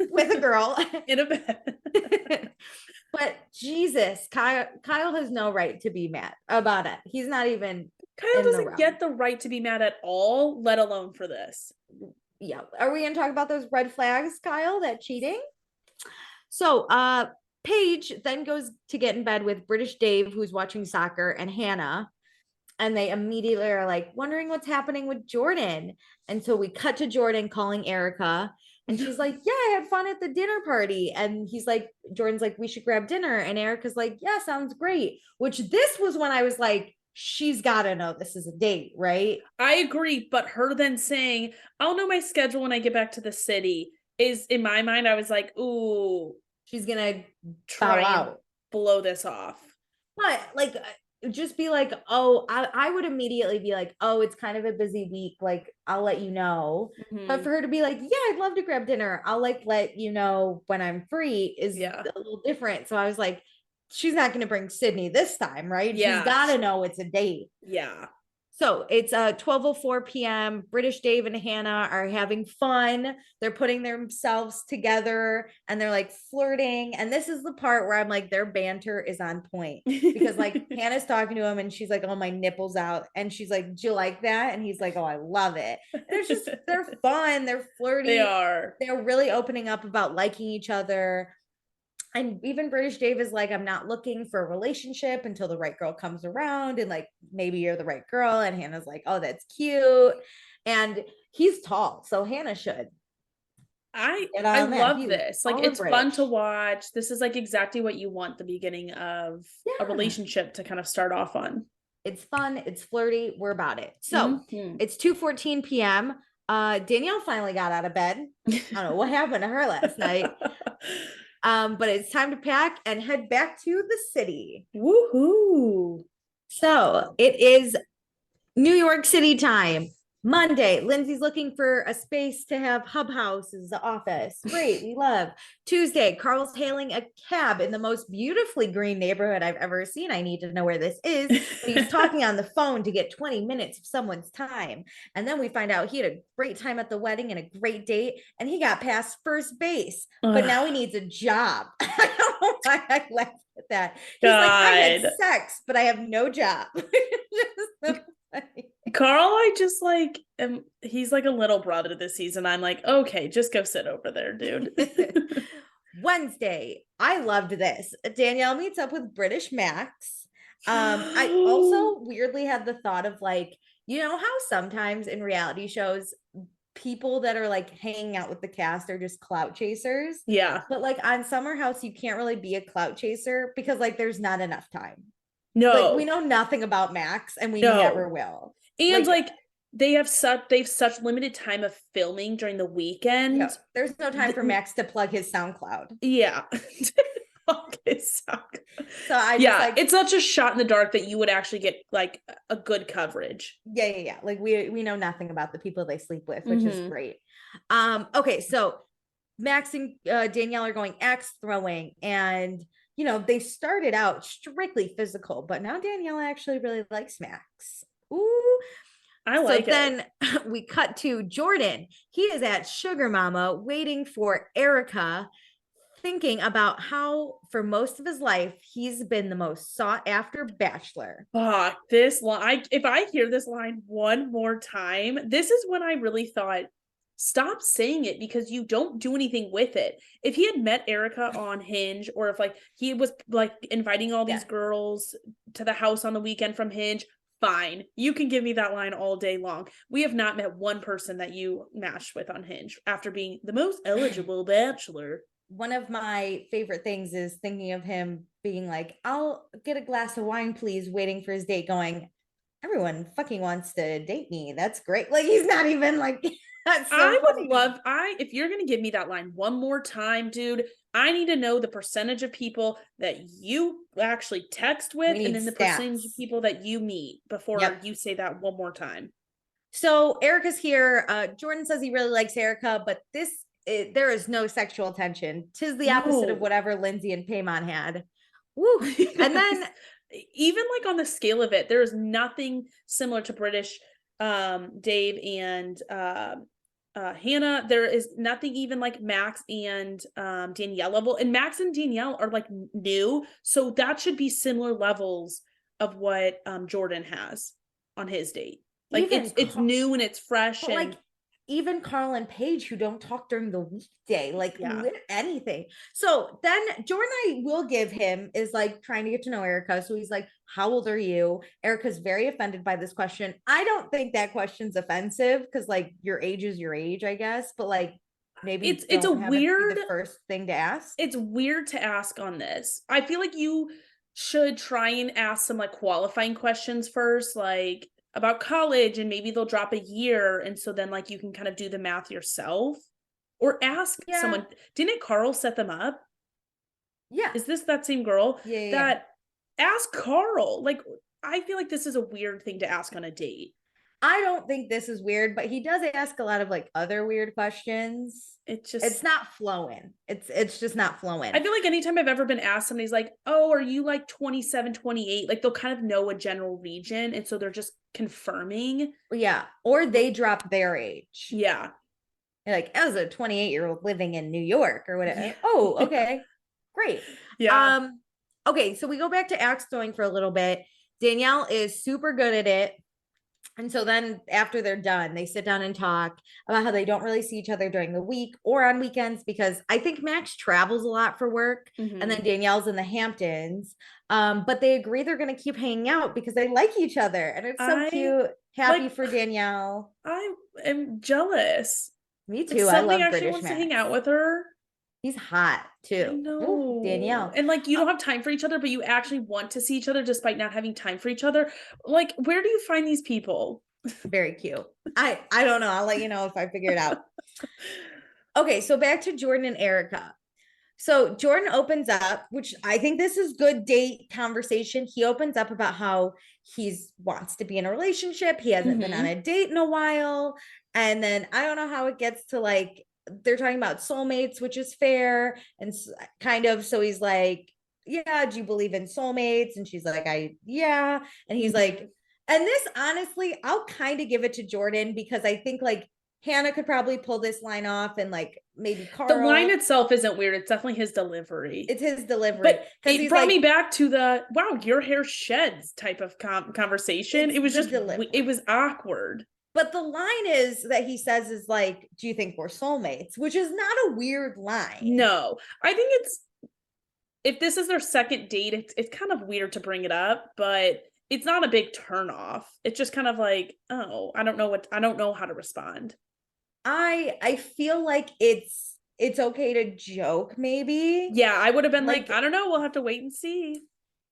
Speaker 1: With a girl.
Speaker 2: In a bed.
Speaker 1: But Jesus, Kyle has no right to be mad about it. He's not even.
Speaker 2: Kyle doesn't get the right to be mad at all, let alone for this.
Speaker 1: Yeah. Are we going to talk about those red flags, Kyle, that cheating? So, Paige then goes to get in bed with British Dave, who's watching soccer, and Hannah. And they immediately are like wondering what's happening with Jordan. And so we cut to Jordan calling Erica. And she's like, yeah, I had fun at the dinner party. And he's like, Jordan's like, we should grab dinner. And Erica's like, yeah, sounds great. Which this was when I was like, she's got to know this is a date, right?
Speaker 2: I agree. But her then saying, I'll know my schedule when I get back to the city is, in my mind, I was like, ooh.
Speaker 1: She's going to
Speaker 2: try and blow this off.
Speaker 1: But like, just be like, oh, I would immediately be like, oh, it's kind of a busy week. Like, I'll let you know. Mm-hmm. But for her to be like, yeah, I'd love to grab dinner. I'll like let you know when I'm free is a little different. So I was like, she's not going to bring Sydney this time, right? Yeah. She's got to know it's a date.
Speaker 2: Yeah.
Speaker 1: So it's 12:04 p.m. British Dave and Hannah are having fun. They're putting themselves together and they're like flirting. And this is the part where I'm like, their banter is on point because like Hannah's talking to him and she's like, oh, my nipples out. And she's like, do you like that? And he's like, oh, I love it. And it's just, they're fun. They're flirty.
Speaker 2: They are.
Speaker 1: They're really opening up about liking each other. And even British Dave is like, I'm not looking for a relationship until the right girl comes around. And like, maybe you're the right girl. And Hannah's like, oh, that's cute. And he's tall. So Hannah should.
Speaker 2: I love this. Like, it's fun to watch. This is like exactly what you want the beginning of a relationship to kind of start off on.
Speaker 1: It's fun. It's flirty. We're about it. So it's 2:14 p.m. Danielle finally got out of bed. I don't know what happened to her last night. But it's time to pack and head back to the city.
Speaker 2: Woohoo!
Speaker 1: So it is New York City time. Monday, Lindsay's looking for a space to have Hub House as the office. Great, we love. Tuesday, Carl's hailing a cab in the most beautifully green neighborhood I've ever seen. I need to know where this is. But he's talking on the phone to get 20 minutes of someone's time. And then we find out he had a great time at the wedding and a great date, and he got past first base. But now he needs a job. I don't know why I laughed at that. He's like, I had sex, but I have no job.
Speaker 2: Carl, I just like he's like a little brother this season. I'm like, okay, just go sit over there, dude.
Speaker 1: Wednesday, I loved this. Danielle meets up with British Max. I also weirdly had the thought of like, you know how sometimes in reality shows people that are like hanging out with the cast are just clout chasers.
Speaker 2: Yeah.
Speaker 1: But like on Summer House, you can't really be a clout chaser because like there's not enough time.
Speaker 2: No,
Speaker 1: like, we know nothing about Max and we never will.
Speaker 2: And like they've such limited time of filming during the weekend.
Speaker 1: Yeah, there's no time for Max to plug his SoundCloud.
Speaker 2: Yeah.
Speaker 1: So I just, like,
Speaker 2: it's such a shot in the dark that you would actually get like a good coverage.
Speaker 1: Yeah. Like we know nothing about the people they sleep with, which is great. Okay, so Max and Danielle are going axe throwing, and you know, they started out strictly physical, but now Danielle actually really likes Max. Ooh.
Speaker 2: I like it.
Speaker 1: Then we cut to Jordan. He is at Sugar Mama waiting for Erica, thinking about how for most of his life, he's been the most sought after bachelor.
Speaker 2: This line, if I hear this line one more time, this is when I really thought, stop saying it because you don't do anything with it. If he had met Erica on Hinge, or if like he was like inviting all these girls to the house on the weekend from Hinge, fine. You can give me that line all day long. We have not met one person that you matched with on Hinge after being the most eligible bachelor.
Speaker 1: One of my favorite things is thinking of him being like, I'll get a glass of wine, please, waiting for his date, going, everyone fucking wants to date me. That's great. Like, he's not even like, that's so
Speaker 2: I
Speaker 1: funny.
Speaker 2: would love, if you're going to give me that line one more time, dude, I need to know the percentage of people that you actually text with and then the percentage of people that you meet before you say that one more time.
Speaker 1: So Erica's here. Jordan says he really likes Erica, but there is no sexual tension. 'Tis the opposite of whatever Lindsay and Paimon had. Woo. And then
Speaker 2: even like on the scale of it, there is nothing similar to British Dave and Hannah. There is nothing even like Max and Danielle level, and Max and Danielle are like new, so that should be similar levels of what Jordan has on his date. Like it's new and it's fresh, and
Speaker 1: like even Carl and Paige, who don't talk during the weekday, like anything. So then Jordan, I will give him, is like trying to get to know Erica. So he's like, how old are you? Erica's very offended by this question. I don't think that question's offensive, because like your age is your age, I guess. But like maybe
Speaker 2: it's a weird
Speaker 1: the first thing to ask.
Speaker 2: It's weird to ask on this. I feel like you should try and ask some like qualifying questions first, like about college, and maybe they'll drop a year, and so then like you can kind of do the math yourself, or ask someone. Didn't Carl set them up?
Speaker 1: Yeah.
Speaker 2: Is this that same girl? Ask Carl. Like, I feel like this is a weird thing to ask on a date.
Speaker 1: I don't think this is weird, but he does ask a lot of like other weird questions. It's not flowing. It's just not flowing.
Speaker 2: I feel like anytime I've ever been asked, somebody's like, oh, are you like 27, 28? Like they'll kind of know a general region. And so they're just confirming.
Speaker 1: Yeah. Or they drop their age.
Speaker 2: Yeah.
Speaker 1: Like, as a 28-year-old living in New York or whatever. Yeah. Oh, okay. Great.
Speaker 2: Yeah.
Speaker 1: Okay, so we go back to axe throwing for a little bit. Danielle is super good at it. And so then after they're done, they sit down and talk about how they don't really see each other during the week or on weekends, because I think Max travels a lot for work, and then Danielle's in the Hamptons. But they agree they're going to keep hanging out because they like each other. And it's so cute. Happy for Danielle.
Speaker 2: I am jealous.
Speaker 1: Me too. I love
Speaker 2: actually
Speaker 1: British
Speaker 2: wants
Speaker 1: Max.
Speaker 2: to hang out with her.
Speaker 1: He's hot too.
Speaker 2: I know.
Speaker 1: Ooh, Danielle.
Speaker 2: And like you don't have time for each other, but you actually want to see each other despite not having time for each other. Like, where do you find these people?
Speaker 1: Very cute. I don't know. I'll let you know if I figure it out. Okay, so back to Jordan and Erica. So Jordan opens up, which I think this is good date conversation. He opens up about how he wants to be in a relationship. He hasn't been on a date in a while. And then I don't know how it gets to like, they're talking about soulmates, which is fair. And kind of, so he's like, yeah, do you believe in soulmates? And she's like, yeah. And he's like, and this, honestly, I'll kind of give it to Jordan, because I think like Hannah could probably pull this line off, and like maybe Carl.
Speaker 2: The line itself isn't weird. It's definitely his delivery.
Speaker 1: It's his delivery.
Speaker 2: But it brought me back to the, wow, your hair sheds type of conversation. It was just, it was awkward.
Speaker 1: But the line is that he says is like, do you think we're soulmates? Which is not a weird line.
Speaker 2: No, I think it's, if this is their second date, it's kind of weird to bring it up, but it's not a big turn off. It's just kind of like, oh, I don't know how to respond.
Speaker 1: I feel like it's okay to joke, maybe.
Speaker 2: Yeah, I would have been like, I don't know, we'll have to wait and see.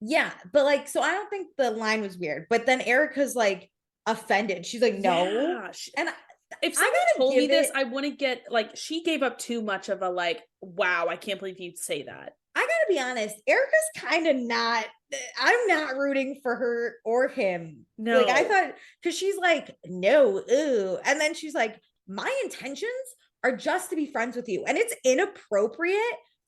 Speaker 1: Yeah, but like, so I don't think the line was weird. But then Erica's like offended. She's like, no. Yeah, and
Speaker 2: if somebody told me this, I wouldn't get, like, she gave up too much of a like, wow, I can't believe you'd say that.
Speaker 1: I gotta be honest, Erica's kind of not, I'm not rooting for her or him. No. Like, I thought, because she's like, no, ooh. And then she's like, my intentions are just to be friends with you. And it's inappropriate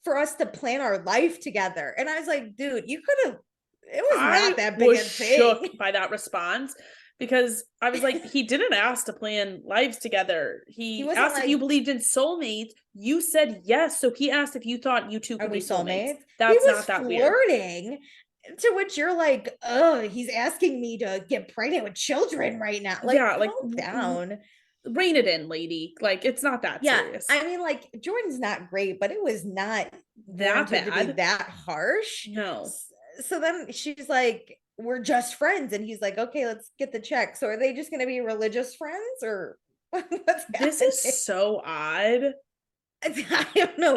Speaker 1: for us to plan our life together. And I was like, dude, you could have, it was not that big a thing. I was shook
Speaker 2: by that response. Because I was like, he didn't ask to plan lives together. He asked if you believed in soulmates. You said yes. So he asked if you thought you two could be soulmates. That's not that weird.
Speaker 1: Flirting, to which you're like, oh, he's asking me to get pregnant with children right now. Like, yeah, like, calm down.
Speaker 2: Rein it in, lady. Like, it's not that serious.
Speaker 1: I mean, like, Jordan's not great, but it was not that bad to be that harsh.
Speaker 2: No.
Speaker 1: So then she's like, we're just friends. And he's like, okay, let's get the check. So are they just going to be religious friends or what's
Speaker 2: This
Speaker 1: happening?
Speaker 2: is so odd.
Speaker 1: I don't know.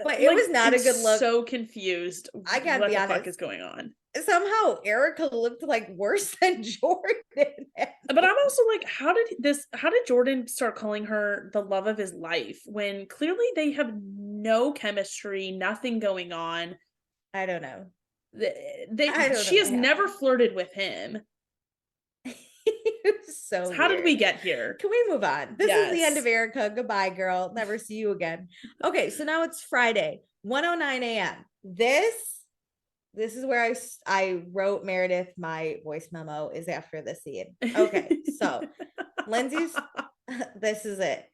Speaker 1: But it
Speaker 2: like,
Speaker 1: was not a good look.
Speaker 2: So confused.
Speaker 1: I gotta
Speaker 2: what
Speaker 1: be
Speaker 2: the
Speaker 1: honest.
Speaker 2: fuck is going on?
Speaker 1: Somehow Erica looked like worse than Jordan.
Speaker 2: But I'm also like, how did Jordan start calling her the love of his life when clearly they have no chemistry, nothing going on?
Speaker 1: I don't know.
Speaker 2: She has never flirted with him.
Speaker 1: So
Speaker 2: how
Speaker 1: weird.
Speaker 2: did we get here?
Speaker 1: Can we move on? This is the end of Erica. Goodbye, girl. Never see you again. Okay, so now it's Friday, 1:09 a.m. This is where I wrote Meredith. My voice memo is after the scene. Okay, so Lindsay's. This is it.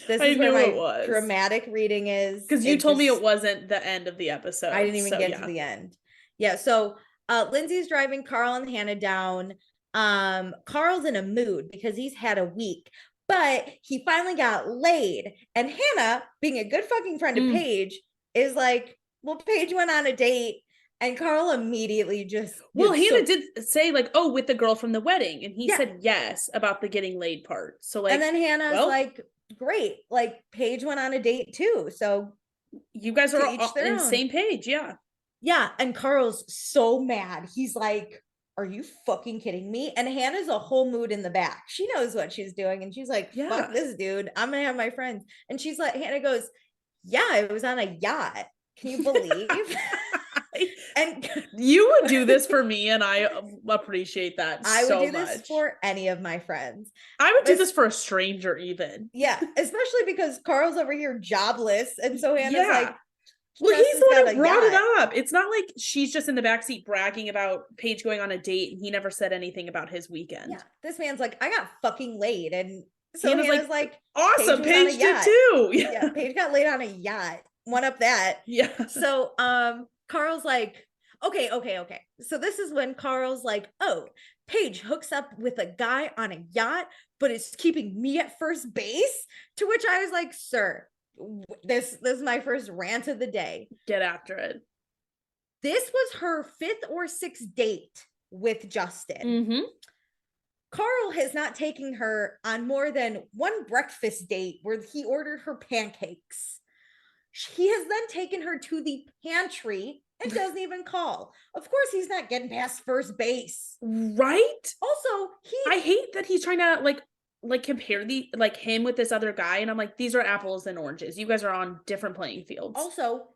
Speaker 1: This is where my dramatic reading is.
Speaker 2: Because you told me it wasn't the end of the episode.
Speaker 1: I didn't even get to the end. Yeah, so Lindsay's driving Carl and Hannah down. Carl's in a mood because he's had a week, but he finally got laid. And Hannah, being a good fucking friend of Paige, is like, well, Paige went on a date. And Carl immediately just...
Speaker 2: Well, Hannah did say, like, oh, with the girl from the wedding. And he said yes about the getting laid part. So, like...
Speaker 1: And then Hannah's like, great. Like, Paige went on a date, too. So...
Speaker 2: You guys are on the same page, yeah.
Speaker 1: Yeah, and Carl's so mad. He's like, are you fucking kidding me? And Hannah's a whole mood in the back. She knows what she's doing. And she's like, fuck this dude. I'm going to have my friends. And she's like, Hannah goes, yeah, it was on a yacht. Can you believe? And
Speaker 2: you would do this for me, and I appreciate that
Speaker 1: I
Speaker 2: so
Speaker 1: would do
Speaker 2: much.
Speaker 1: this for any of my friends.
Speaker 2: I would do this for a stranger even.
Speaker 1: Yeah, especially because Carl's over here jobless, and so Hannah's like,
Speaker 2: well, he's the one who brought it up. It's not like she's just in the backseat bragging about Paige going on a date, and he never said anything about his weekend.
Speaker 1: Yeah, this man's like, I got fucking laid, and so
Speaker 2: Hannah's
Speaker 1: like
Speaker 2: awesome, Paige did too.
Speaker 1: Yeah, Paige got laid on a yacht. One up that.
Speaker 2: Yeah.
Speaker 1: So Carl's like, okay. So this is when Carl's like, oh, Paige hooks up with a guy on a yacht, but is keeping me at first base. To which I was like, sir, this is my first rant of the day.
Speaker 2: Get after it.
Speaker 1: This was her 5th or 6th date with Justin.
Speaker 2: Mm-hmm.
Speaker 1: Carl has not taken her on more than one breakfast date where he ordered her pancakes. He has then taken her to the pantry and doesn't even call. Of course, he's not getting past first base.
Speaker 2: Right?
Speaker 1: Also,
Speaker 2: I hate that he's trying to like compare him with this other guy. And I'm like, these are apples and oranges. You guys are on different playing fields.
Speaker 1: Also,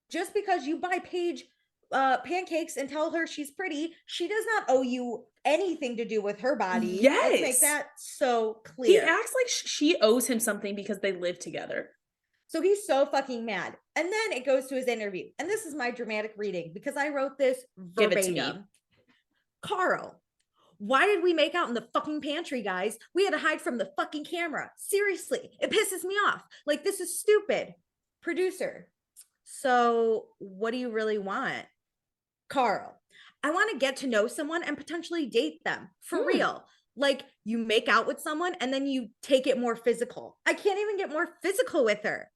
Speaker 1: just because you buy Paige pancakes and tell her she's pretty, she does not owe you anything to do with her body.
Speaker 2: Yes.
Speaker 1: Let's make that so clear.
Speaker 2: He acts like she owes him something because they live together.
Speaker 1: So he's so fucking mad. And then it goes to his interview. And this is my dramatic reading because I wrote this verbatim. Give it to me. Carl, why did we make out in the fucking pantry, guys? We had to hide from the fucking camera. Seriously, it pisses me off. Like, this is stupid. Producer, so what do you really want? Carl, I want to get to know someone and potentially date them. For real. Like, you make out with someone and then you take it more physical. I can't even get more physical with her.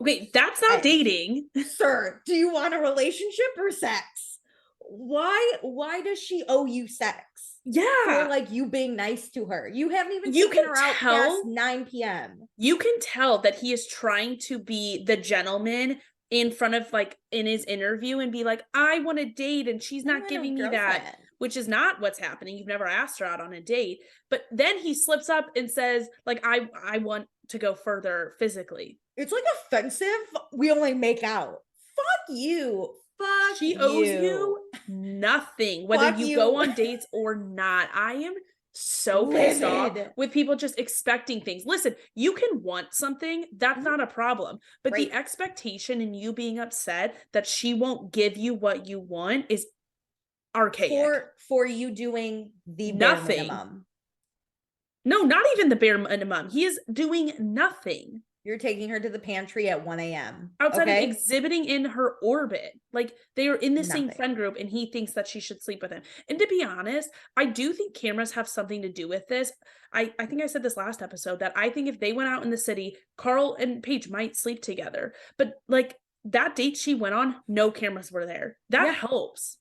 Speaker 2: Okay, that's not dating.
Speaker 1: Sir, do you want a relationship or sex? Why does she owe you sex?
Speaker 2: Yeah.
Speaker 1: For like you being nice to her. You haven't even taken her out past 9 p.m.
Speaker 2: You can tell that he is trying to be the gentleman in front of in his interview and be like, I want to date and she's not giving me that. Which is not what's happening. You've never asked her out on a date. But then he slips up and says, I want to go further physically.
Speaker 1: It's offensive. We only make out. Fuck you.
Speaker 2: She owes you nothing, whether you go on dates or not. I am so pissed off with people just expecting things. Listen, you can want something. That's not a problem. But the expectation and you being upset that she won't give you what you want is archaic.
Speaker 1: For you doing the bare minimum.
Speaker 2: No, not even the bare minimum. He is doing nothing.
Speaker 1: You're taking her to the pantry at 1 a.m.
Speaker 2: Outside of exhibiting in her orbit. They are in the same friend group and he thinks that she should sleep with him. And to be honest, I do think cameras have something to do with this. I think I said this last episode that I think if they went out in the city, Carl and Paige might sleep together. But that date she went on, no cameras were there. That helps.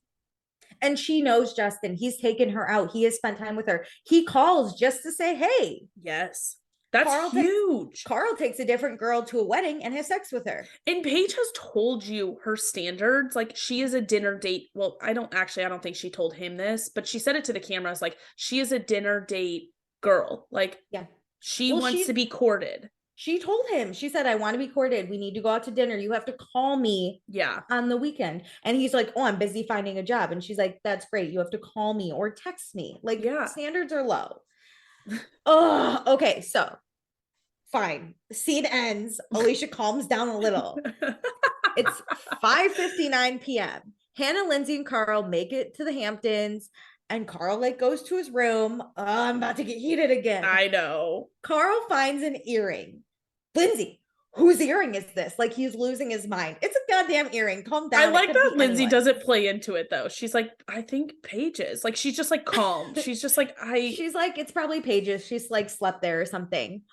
Speaker 1: And she knows Justin. He's taken her out. He has spent time with her. He calls just to say, hey.
Speaker 2: Yes. That's huge.
Speaker 1: Carl takes a different girl to a wedding and has sex with her.
Speaker 2: And Paige has told you her standards. Like, she is a dinner date. Well, I don't think she told him this, but she said it to the cameras. Like, she is a dinner date girl. Like,
Speaker 1: yeah,
Speaker 2: she wants to be courted.
Speaker 1: She told him, she said, I want to be courted. We need to go out to dinner. You have to call me on the weekend. And he's like, oh, I'm busy finding a job. And she's like, that's great. You have to call me or text me. Like, standards are low. Oh, okay. So fine. The scene ends. Alicia calms down a little. It's 5:59 p.m. Hannah, Lindsay, and Carl make it to the Hamptons. And Carl like goes to his room. Oh, I'm about to get heated again.
Speaker 2: I know.
Speaker 1: Carl finds an earring. Lindsay, whose earring is this? Like, he's losing his mind. It's a goddamn earring. Calm down.
Speaker 2: I like that Lindsay doesn't play into it though. She's like, I think Paige's. Like, she's just like calm. She's just like, she's like, it's probably Paige's. She's like slept there or something.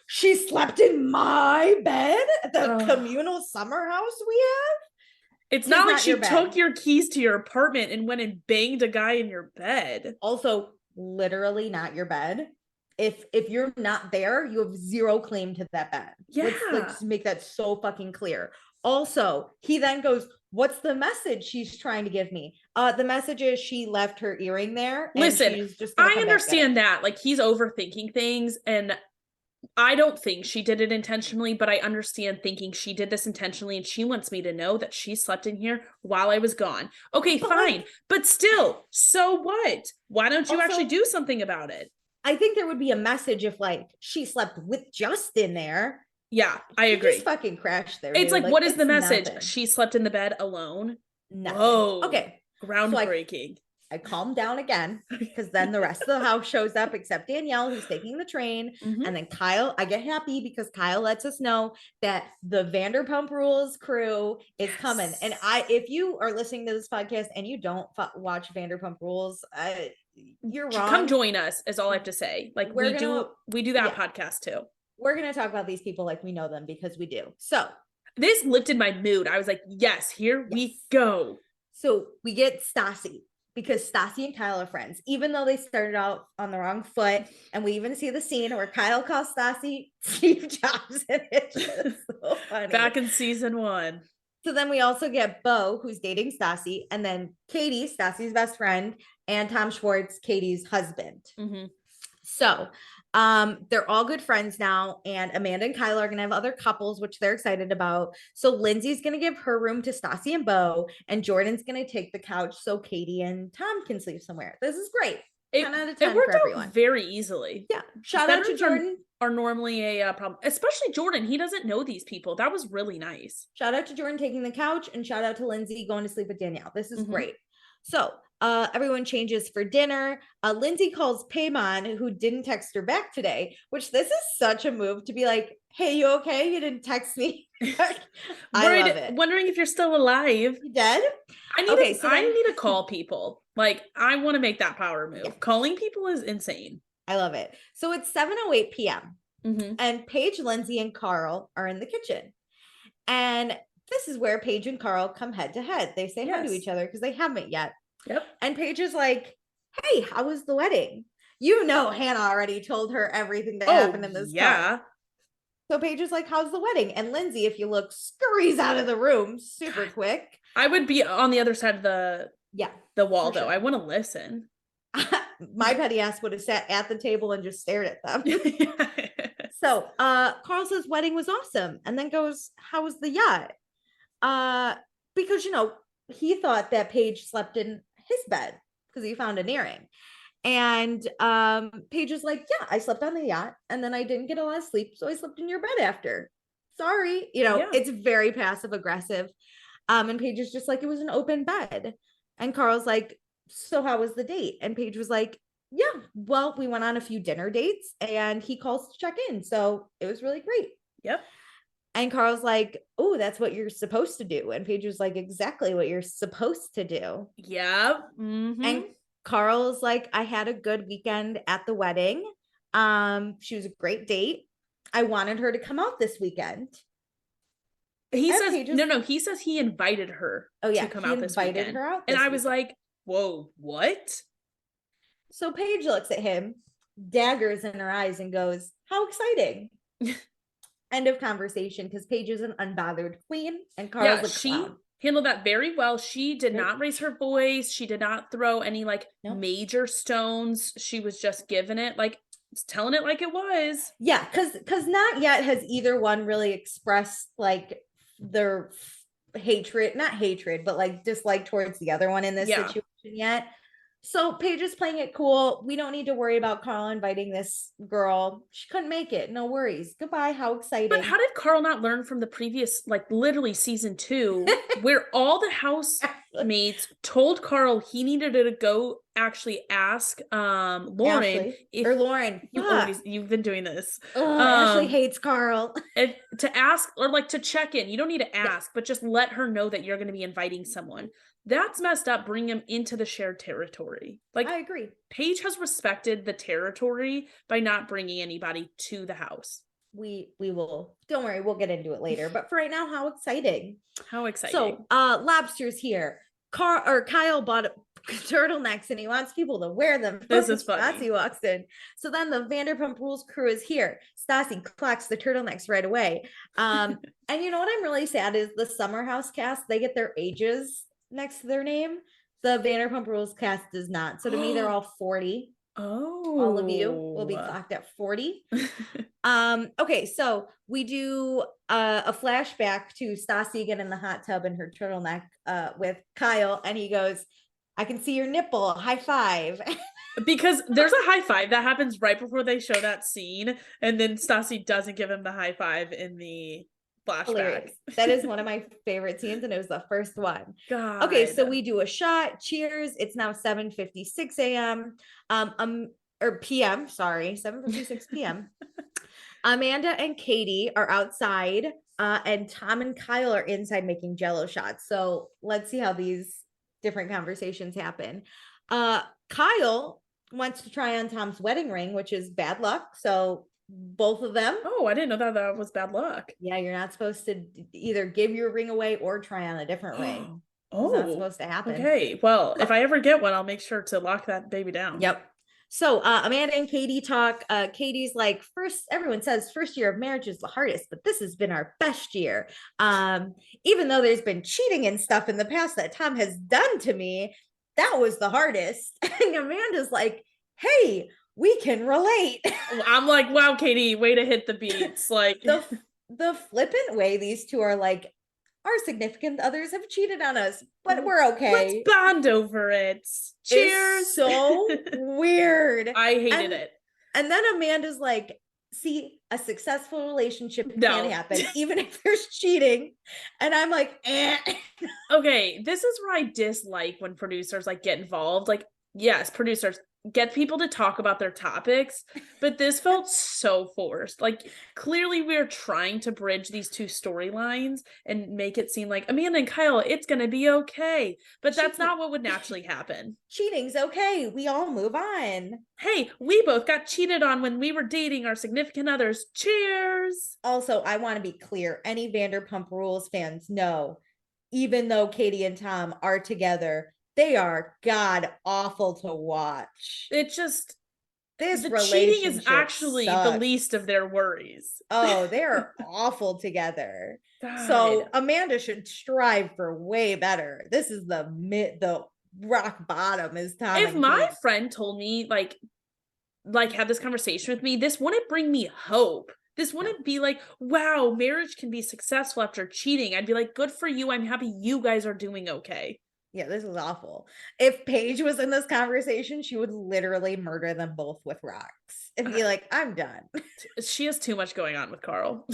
Speaker 2: She slept in my bed at the communal summer house we have. It's not like she took your keys to your apartment and went and banged a guy in your bed.
Speaker 1: Also, literally not your bed. If you're not there, you have zero claim to that bed.
Speaker 2: Yeah.
Speaker 1: Let's make that so fucking clear. Also, he then goes, what's the message she's trying to give me? The message is she left her earring there.
Speaker 2: Listen, she's just I understand that. Like, he's overthinking things, and I don't think she did it intentionally, but I understand thinking she did this intentionally, and she wants me to know that she slept in here while I was gone. Okay, fine. But still, so what? Why don't you actually do something about it?
Speaker 1: I think there would be a message if, like, she slept with Justin there.
Speaker 2: Yeah, I agree.
Speaker 1: Just fucking crashed there.
Speaker 2: It's like, what is the message? Nothing. She slept in the bed alone?
Speaker 1: Nothing.
Speaker 2: Whoa.
Speaker 1: Okay.
Speaker 2: Groundbreaking.
Speaker 1: So I calmed down again, because then the rest of the house shows up except Danielle, who's taking the train. And then Kyle, I get happy because Kyle lets us know that the Vanderpump Rules crew is coming. And if you are listening to this podcast and you don't watch Vanderpump Rules, you're wrong.
Speaker 2: Come join us is all I have to say. Like, we do that podcast too.
Speaker 1: We're going to talk about these people like we know them, because we do. So
Speaker 2: this lifted my mood. I was like, yes, here we go.
Speaker 1: So we get Stassi, because Stassi and Kyle are friends, even though they started out on the wrong foot. And we even see the scene where Kyle calls Stassi Steve Jobs, and it's just so funny.
Speaker 2: Back in season 1.
Speaker 1: So then we also get Bo, who's dating Stassi, and then Katie, Stassi's best friend, and Tom Schwartz, Katie's husband. So they're all good friends now, and Amanda and Kyle are gonna have other couples, which they're excited about. So Lindsay's gonna give her room to Stassi and Bo, and Jordan's gonna take the couch so Katie and Tom can sleep somewhere. This is great. 10 out of 10
Speaker 2: it worked
Speaker 1: for everyone.
Speaker 2: Out very easily.
Speaker 1: Yeah. Shout out to Jordan.
Speaker 2: Are normally a problem, especially Jordan. He doesn't know these people. That was really nice.
Speaker 1: Shout out to Jordan taking the couch, and shout out to Lindsay going to sleep with Danielle. This is great. So everyone changes for dinner. Lindsay calls Paimon, who didn't text her back today, which this is such a move to be like, hey, you okay? You didn't text me. I love it.
Speaker 2: Wondering if you're still alive.
Speaker 1: You dead?
Speaker 2: I need to call people. Like, I want to make that power move. Yeah. Calling people is insane.
Speaker 1: I love it. So it's 7:08 p.m. And Paige, Lindsay, and Carl are in the kitchen. And this is where Paige and Carl come head to head. They say hi to each other because they haven't yet.
Speaker 2: Yep.
Speaker 1: And Paige is like, hey, how was the wedding? You know, Hannah already told her everything that happened in this part. So Paige is like, how's the wedding? And Lindsay, if you look, scurries out of the room super quick.
Speaker 2: I would be on the other side of the wall, though. Sure. I want to listen.
Speaker 1: My petty ass would have sat at the table and just stared at them. So Carl says wedding was awesome, and then goes, how was the yacht? Because, you know, he thought that Paige slept in his bed because he found an earring. And Paige is like, yeah, I slept on the yacht, and then I didn't get a lot of sleep, so I slept in your bed after. Sorry. You know, it's very passive aggressive. And Paige is just like, it was an open bed. And Carl's like, so how was the date? And Paige was like, yeah, well, we went on a few dinner dates, and he calls to check in. So it was really great.
Speaker 2: Yep.
Speaker 1: And Carl's like, oh, that's what you're supposed to do. And Paige was like, exactly what you're supposed to do.
Speaker 2: Yeah.
Speaker 1: And Carl's like, I had a good weekend at the wedding. She was a great date. I wanted her to come out this weekend.
Speaker 2: He says, no, he says he invited her to come out this weekend.
Speaker 1: Her out
Speaker 2: and I was like, whoa, what?
Speaker 1: So Paige looks at him, daggers in her eyes, and goes, "How exciting." End of conversation, because Paige is an unbothered queen and Carl's a
Speaker 2: She
Speaker 1: clown.
Speaker 2: handled that very well. She did not raise her voice. She did not throw any like major stones. She was just giving it like telling it like it was.
Speaker 1: Yeah, because not yet has either one really expressed like their hatred, not hatred, but like dislike towards the other one in this situation yet. So Paige is playing it cool. We don't need to worry about Carl inviting this girl. She couldn't make it. No worries. Goodbye. How exciting.
Speaker 2: But how did Carl not learn from the previous, like literally season 2, where all the housemates told Carl he needed to go actually ask Lauren
Speaker 1: Ashley, or Lauren.
Speaker 2: You've been doing this.
Speaker 1: Ashley hates Carl.
Speaker 2: To ask or like to check in. You don't need to ask, but just let her know that you're going to be inviting someone. That's messed up. Bring him into the shared territory. Like,
Speaker 1: I agree.
Speaker 2: Paige has respected the territory by not bringing anybody to the house.
Speaker 1: We will. Don't worry, we'll get into it later. But for right now, how exciting!
Speaker 2: How exciting!
Speaker 1: So, lobsters here. Kyle bought turtlenecks and he wants people to wear them.
Speaker 2: This is funny.
Speaker 1: Stassi walks in. So then the Vanderpump Rules crew is here. Stassi clocks the turtlenecks right away. And you know what I'm really sad is the Summer House cast, they get their ages next to their name. The Vanderpump Rules cast does not. So to me, they're all 40.
Speaker 2: Oh,
Speaker 1: all of you will be clocked at 40. Okay, so we do a flashback to Stassi getting in the hot tub in her turtleneck with Kyle, and he goes, "I can see your nipple, high five."
Speaker 2: Because there's a high five that happens right before they show that scene, and then Stassi doesn't give him the high five in the flashback.
Speaker 1: Hilarious. That is one of my favorite scenes, and it was the first one.
Speaker 2: God.
Speaker 1: Okay, so we do a shot. Cheers. It's now 7:56 a.m. Or p.m. Sorry, 7:56 p.m. Amanda and Katie are outside, and Tom and Kyle are inside making Jello shots. So let's see how these different conversations happen. Kyle wants to try on Tom's wedding ring, which is bad luck. So both of them.
Speaker 2: Oh, I didn't know that was bad luck.
Speaker 1: Yeah, you're not supposed to either give your ring away or try on a different ring.
Speaker 2: Oh,
Speaker 1: it's not supposed to happen.
Speaker 2: Okay, well, if I ever get one, I'll make sure to lock that baby down.
Speaker 1: Yep. So Amanda and Katie talk. Katie's like, everyone says first year of marriage is the hardest, but this has been our best year. Even though there's been cheating and stuff in the past that Tom has done to me, that was the hardest. And Amanda's like, hey, we can relate.
Speaker 2: I'm like, wow, Katie, way to hit the beats. Like
Speaker 1: the flippant way these two are like, our significant others have cheated on us, but we're okay.
Speaker 2: Let's bond over it. Cheers.
Speaker 1: It's so weird.
Speaker 2: I hated it.
Speaker 1: And then Amanda's like, see, a successful relationship can happen, even if there's cheating. And I'm like, eh.
Speaker 2: Okay, this is where I dislike when producers like get involved. Like, yes, producers get people to talk about their topics, but this felt so forced. Like, clearly we're trying to bridge these two storylines and make it seem like Amanda and Kyle, it's gonna be okay, but that's not what would naturally happen.
Speaker 1: Cheating's okay, we all move on.
Speaker 2: Hey, we both got cheated on when we were dating our significant others. Cheers.
Speaker 1: Also, I want to be clear, any Vanderpump Rules fans know, even though Katie and Tom are together, they are god awful to watch.
Speaker 2: It just,
Speaker 1: this
Speaker 2: cheating is actually
Speaker 1: sucks.
Speaker 2: the least of their worries.
Speaker 1: Oh, they're awful together.
Speaker 2: God.
Speaker 1: So Amanda should strive for way better. This is the rock bottom is Tom.
Speaker 2: If my friend told me like had this conversation with me, this wouldn't bring me hope. This wouldn't be like, wow, marriage can be successful after cheating. I'd be like, good for you. I'm happy you guys are doing okay.
Speaker 1: Yeah, this is awful. If Paige was in this conversation, she would literally murder them both with rocks and be like, I'm done.
Speaker 2: She has too much going on with Carl.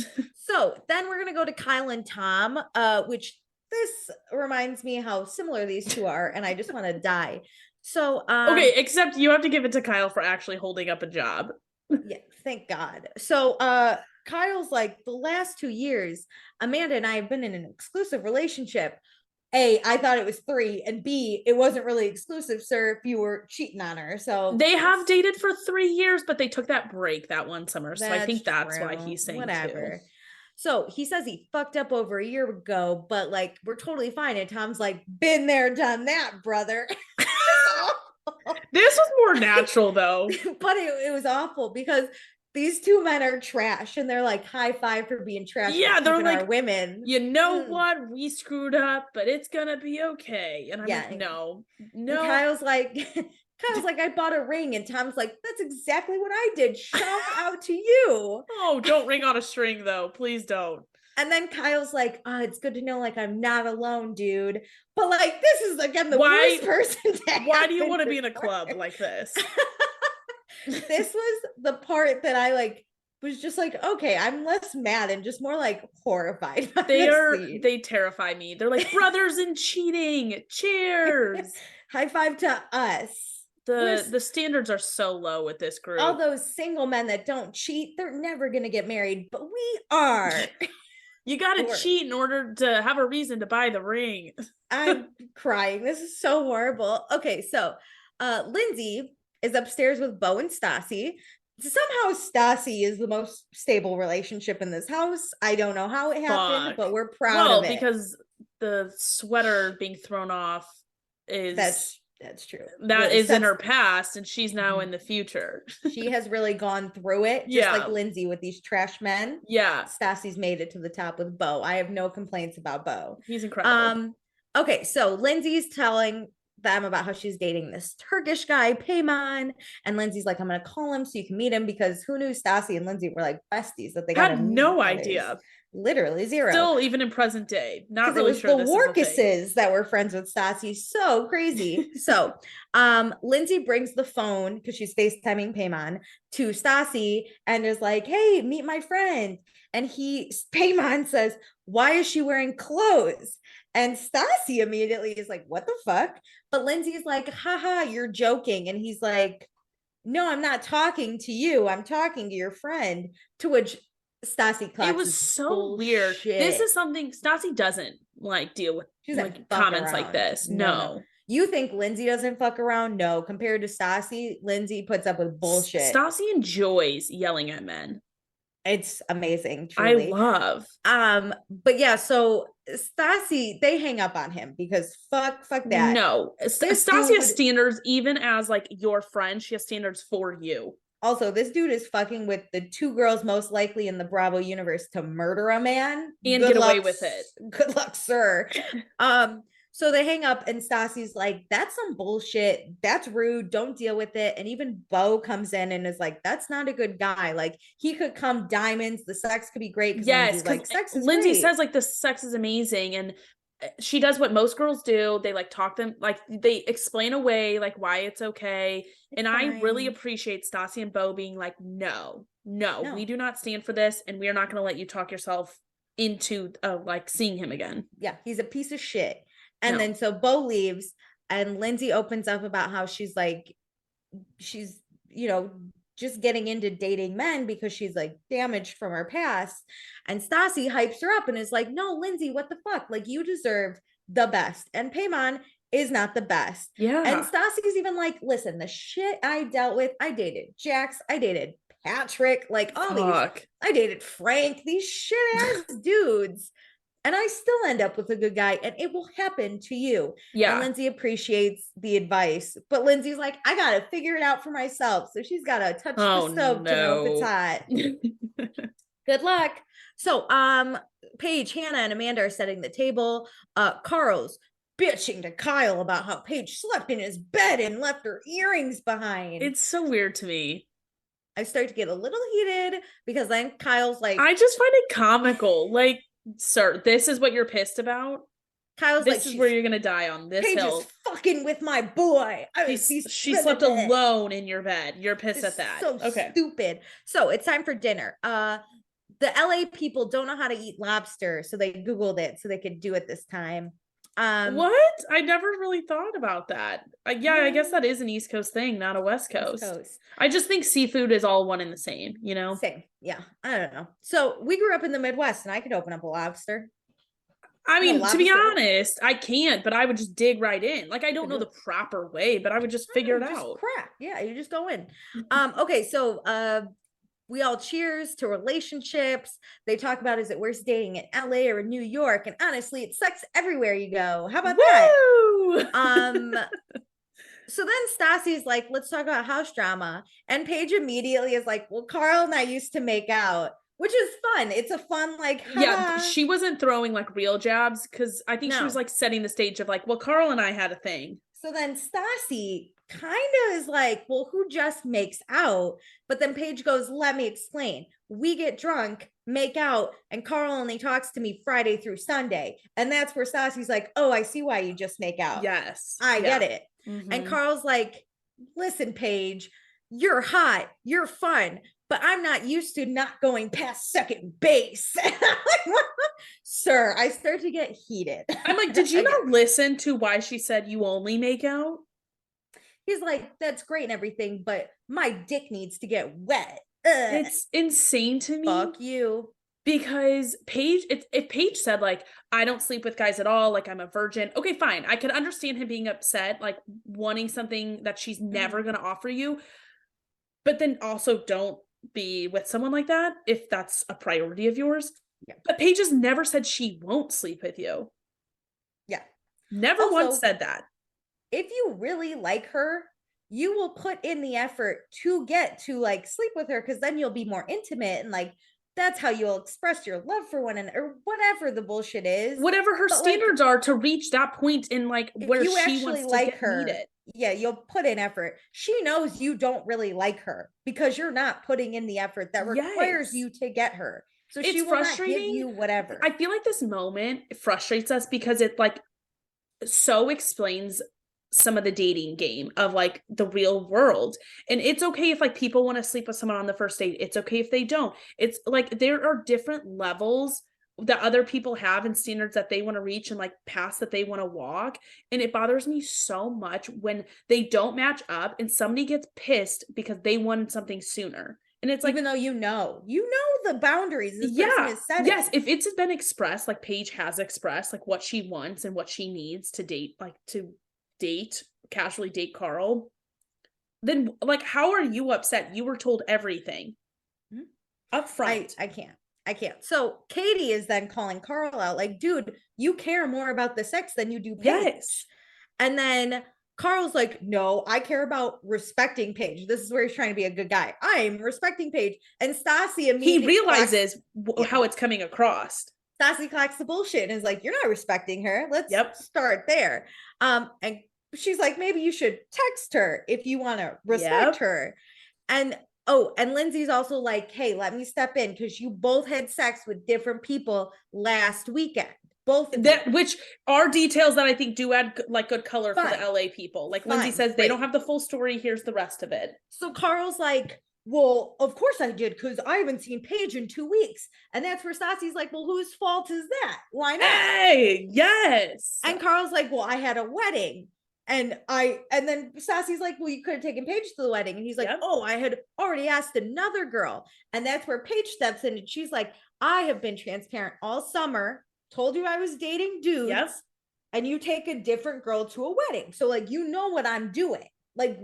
Speaker 1: So then we're going to go to Kyle and Tom, which this reminds me how similar these two are. And I just want to die. So,
Speaker 2: okay, except you have to give it to Kyle for actually holding up a job.
Speaker 1: Yeah, thank God. So, Kyle's like, the last 2 years, Amanda and I have been in an exclusive relationship. A, I thought it was 3, and B, it wasn't really exclusive, sir, if you were cheating on her. So
Speaker 2: they have dated for 3 years, but they took that break that one summer. So I think that's
Speaker 1: true.
Speaker 2: why he's saying
Speaker 1: whatever.
Speaker 2: Too.
Speaker 1: So he says he fucked up over a year ago, but like we're totally fine. And Tom's like, been there, done that, brother.
Speaker 2: This was more natural though.
Speaker 1: But it was awful because these two men are trash and they're like high five for being trash.
Speaker 2: Yeah, they're like,
Speaker 1: our women.
Speaker 2: You know what? We screwed up, but it's gonna be okay. And I'm like, no.
Speaker 1: And Kyle's like, I bought a ring, and Tom's like, that's exactly what I did. Shout out to you.
Speaker 2: Oh, don't ring on a string though. Please don't.
Speaker 1: And then Kyle's like, oh, it's good to know like I'm not alone, dude. But like, this is again the worst person to
Speaker 2: why do you want to be in a club like this?
Speaker 1: This was the part that I like was just like, okay, I'm less mad and just more like horrified.
Speaker 2: They terrify me. They're like brothers in cheating. Cheers.
Speaker 1: High five to us.
Speaker 2: The standards are so low with this group.
Speaker 1: All those single men that don't cheat, they're never gonna get married, but we are.
Speaker 2: You gotta cheat in order to have a reason to buy the ring.
Speaker 1: I'm crying. This is so horrible. Okay, so Lindsay is upstairs with Bo and Stassi. Somehow Stassi is the most stable relationship in this house. I don't know how it happened, but we're proud of it.
Speaker 2: Because the sweater being thrown off is
Speaker 1: that's true.
Speaker 2: That is in her past, and she's now in the future.
Speaker 1: She has really gone through it, just like Lindsay with these trash men.
Speaker 2: Yeah.
Speaker 1: Stassi's made it to the top with Bo. I have no complaints about Bo.
Speaker 2: He's incredible.
Speaker 1: Okay, so Lindsay's telling them about how she's dating this Turkish guy, Payman, and Lindsay's like, I'm gonna call him so you can meet him, because who knew Stassi and Lindsay were like besties, that they
Speaker 2: had no idea.
Speaker 1: Literally zero.
Speaker 2: Still, even in present day, not really sure.
Speaker 1: It was the Warkises that were friends with Stassi. So crazy. So, Lindsay brings the phone because she's FaceTiming Payman to Stassi and is like, "Hey, meet my friend." And Payman says, "Why is she wearing clothes?" And Stassi immediately is like, "What the fuck?" But Lindsay's like, "Haha, you're joking." And he's like, "No, I'm not talking to you. I'm talking to your friend." To which Stassi claps.
Speaker 2: It was so weird. This is something Stassi doesn't like deal with. She's like comments like this. No.
Speaker 1: You think Lindsay doesn't fuck around? No. Compared to Stassi, Lindsay puts up with bullshit.
Speaker 2: Stassi enjoys yelling at men.
Speaker 1: It's amazing. Truly.
Speaker 2: I love.
Speaker 1: But yeah, so Stassi, they hang up on him because fuck that.
Speaker 2: No. Stassi has standards even as like your friend. She has standards for you.
Speaker 1: Also, this dude is fucking with the two girls most likely in the Bravo universe to murder a man
Speaker 2: and get away with it.
Speaker 1: Good luck, sir. So they hang up and Stassi's like, that's some bullshit. That's rude. Don't deal with it. And even Bo comes in and is like, that's not a good guy. Like, he could come diamonds. The sex could be great.
Speaker 2: Yes, like sex is Lindsay great. Says like the sex is amazing, and she does what most girls do. They like talk them, like they explain away like why it's okay. And I really appreciate Stassi and Bo being like, no, we do not stand for this, and we are not going to let you talk yourself into like seeing him again.
Speaker 1: Yeah, he's a piece of shit. And then so Bo leaves, and Lindsay opens up about how she's just getting into dating men because she's like damaged from her past. And Stassi hypes her up and is like, no, Lindsay, what the fuck? Like, you deserve the best. And Payman is not the best.
Speaker 2: Yeah.
Speaker 1: And Stassi's even like, listen, the shit I dealt with, I dated Jax, I dated Patrick, like all these, I dated Frank, these shit ass dudes. And I still end up with a good guy, and it will happen to you. Yeah. And Lindsay appreciates the advice, but Lindsay's like, I got to figure it out for myself. So she's got to touch the stove to know if it's hot. Good luck. So, Paige, Hannah, and Amanda are setting the table. Carl's bitching to Kyle about how Paige slept in his bed and left her earrings behind.
Speaker 2: It's so weird to me.
Speaker 1: I start to get a little heated because then Kyle's like,
Speaker 2: I just find it comical. Like, sir, this is what you're pissed about?
Speaker 1: Kyle's
Speaker 2: this is where you're gonna die on this
Speaker 1: Paige
Speaker 2: hill.
Speaker 1: Is fucking with my boy.
Speaker 2: She slept alone in your bed. You're pissed at that.
Speaker 1: So stupid. So it's time for dinner. The LA people don't know how to eat lobster, so they Googled it so they could do it this time.
Speaker 2: What? I never really thought about that. I guess that is an East Coast thing, not a West Coast. I just think seafood is all one and the same, you know?
Speaker 1: Same. Yeah. I don't know. So we grew up in the Midwest, and I could open up a lobster.
Speaker 2: I mean, to be honest, I can't, but I would just dig right in. Like, I don't know the proper way, but I would just figure it out.
Speaker 1: Crack. Yeah, you just go in. Okay, so we all cheers to relationships. They talk about, is it worse dating in LA or in New York? And honestly, it sucks everywhere you go. How about that? So then Stassi's like, let's talk about house drama. And Paige immediately is like, well, Carl and I used to make out, which is fun. It's a fun, like,
Speaker 2: yeah, she wasn't throwing like real jabs because I think she was
Speaker 1: No.
Speaker 2: like setting the stage of like, well, Carl and I had a thing.
Speaker 1: So then Stassi kind of is like, well, who just makes out? But then Paige goes, let me explain. We get drunk, make out, and Carl only talks to me Friday through Sunday. And that's where Stassi's like, oh, I see why you just make out.
Speaker 2: Yes.
Speaker 1: I
Speaker 2: Yeah.
Speaker 1: get it. And Carl's like, listen, Paige, you're hot, you're fun, but I'm not used to not going past second base. Sir, I start to get heated.
Speaker 2: I'm like, did you not listen to why she said you only make out?
Speaker 1: He's like, that's great and everything, but my dick needs to get wet.
Speaker 2: It's insane to me.
Speaker 1: Fuck you.
Speaker 2: Because Paige, if Paige said like, I don't sleep with guys at all, like I'm a virgin, okay, fine. I could understand him being upset, like wanting something that she's never going to offer you. But then also don't be with someone like that if that's a priority of yours.
Speaker 1: Yeah.
Speaker 2: But Paige has never said she won't sleep with you.
Speaker 1: Yeah.
Speaker 2: Never
Speaker 1: Also,
Speaker 2: once said that.
Speaker 1: If you really like her, you will put in the effort to get to like sleep with her, because then you'll be more intimate and like that's how you'll express your love for one another, or whatever the bullshit is.
Speaker 2: Whatever her standards are to reach that point in like where
Speaker 1: you
Speaker 2: she
Speaker 1: actually
Speaker 2: wants to
Speaker 1: like
Speaker 2: get
Speaker 1: her,
Speaker 2: needed.
Speaker 1: Yeah, you'll put in effort. She knows you don't really like her because you're not putting in the effort that requires you to get her. So she will not give you whatever.
Speaker 2: I feel like this moment frustrates us because it like so explains some of the dating game of like the real world. And it's okay if like people want to sleep with someone on the first date. It's okay if they don't. It's like there are different levels that other people have and standards that they want to reach and like paths that they want to walk. And it bothers me so much when they don't match up and somebody gets pissed because they wanted something sooner. And it's like,
Speaker 1: even though you know the boundaries this person is setting.
Speaker 2: Yes, if it's been expressed, like Paige has expressed, like what she wants and what she needs to date, like to casually date Carl, then like how are you upset? You were told everything up front.
Speaker 1: I can't. So Katie is then calling Carl out, like, dude, you care more about the sex than you do Paige.
Speaker 2: Yes.
Speaker 1: And then Carl's like, no, I care about respecting Paige. This is where he's trying to be a good guy. I'm respecting Paige. And Stassi immediately
Speaker 2: realizes how it's coming across.
Speaker 1: Stassi clocks the bullshit and is like, you're not respecting her. Let's start there. And she's like, maybe you should text her if you want to respect her. And Lindsay's also like, hey, let me step in because you both had sex with different people last weekend. Both of
Speaker 2: that, which are details that I think do add like good color for the LA people. Like Lindsay says, they don't have the full story. Here's the rest of it.
Speaker 1: So Carl's like, well, of course I did, because I haven't seen Paige in 2 weeks. And that's where Stassi's like, well, whose fault is that? Why not?
Speaker 2: Hey, yes.
Speaker 1: And Carl's like, well, I had a wedding. And then Stassi's like, well, you could have taken Paige to the wedding. And he's like, oh, I had already asked another girl. And that's where Paige steps in and she's like, I have been transparent all summer, told you I was dating dudes, and you take a different girl to a wedding. So like, you know what I'm doing. Like,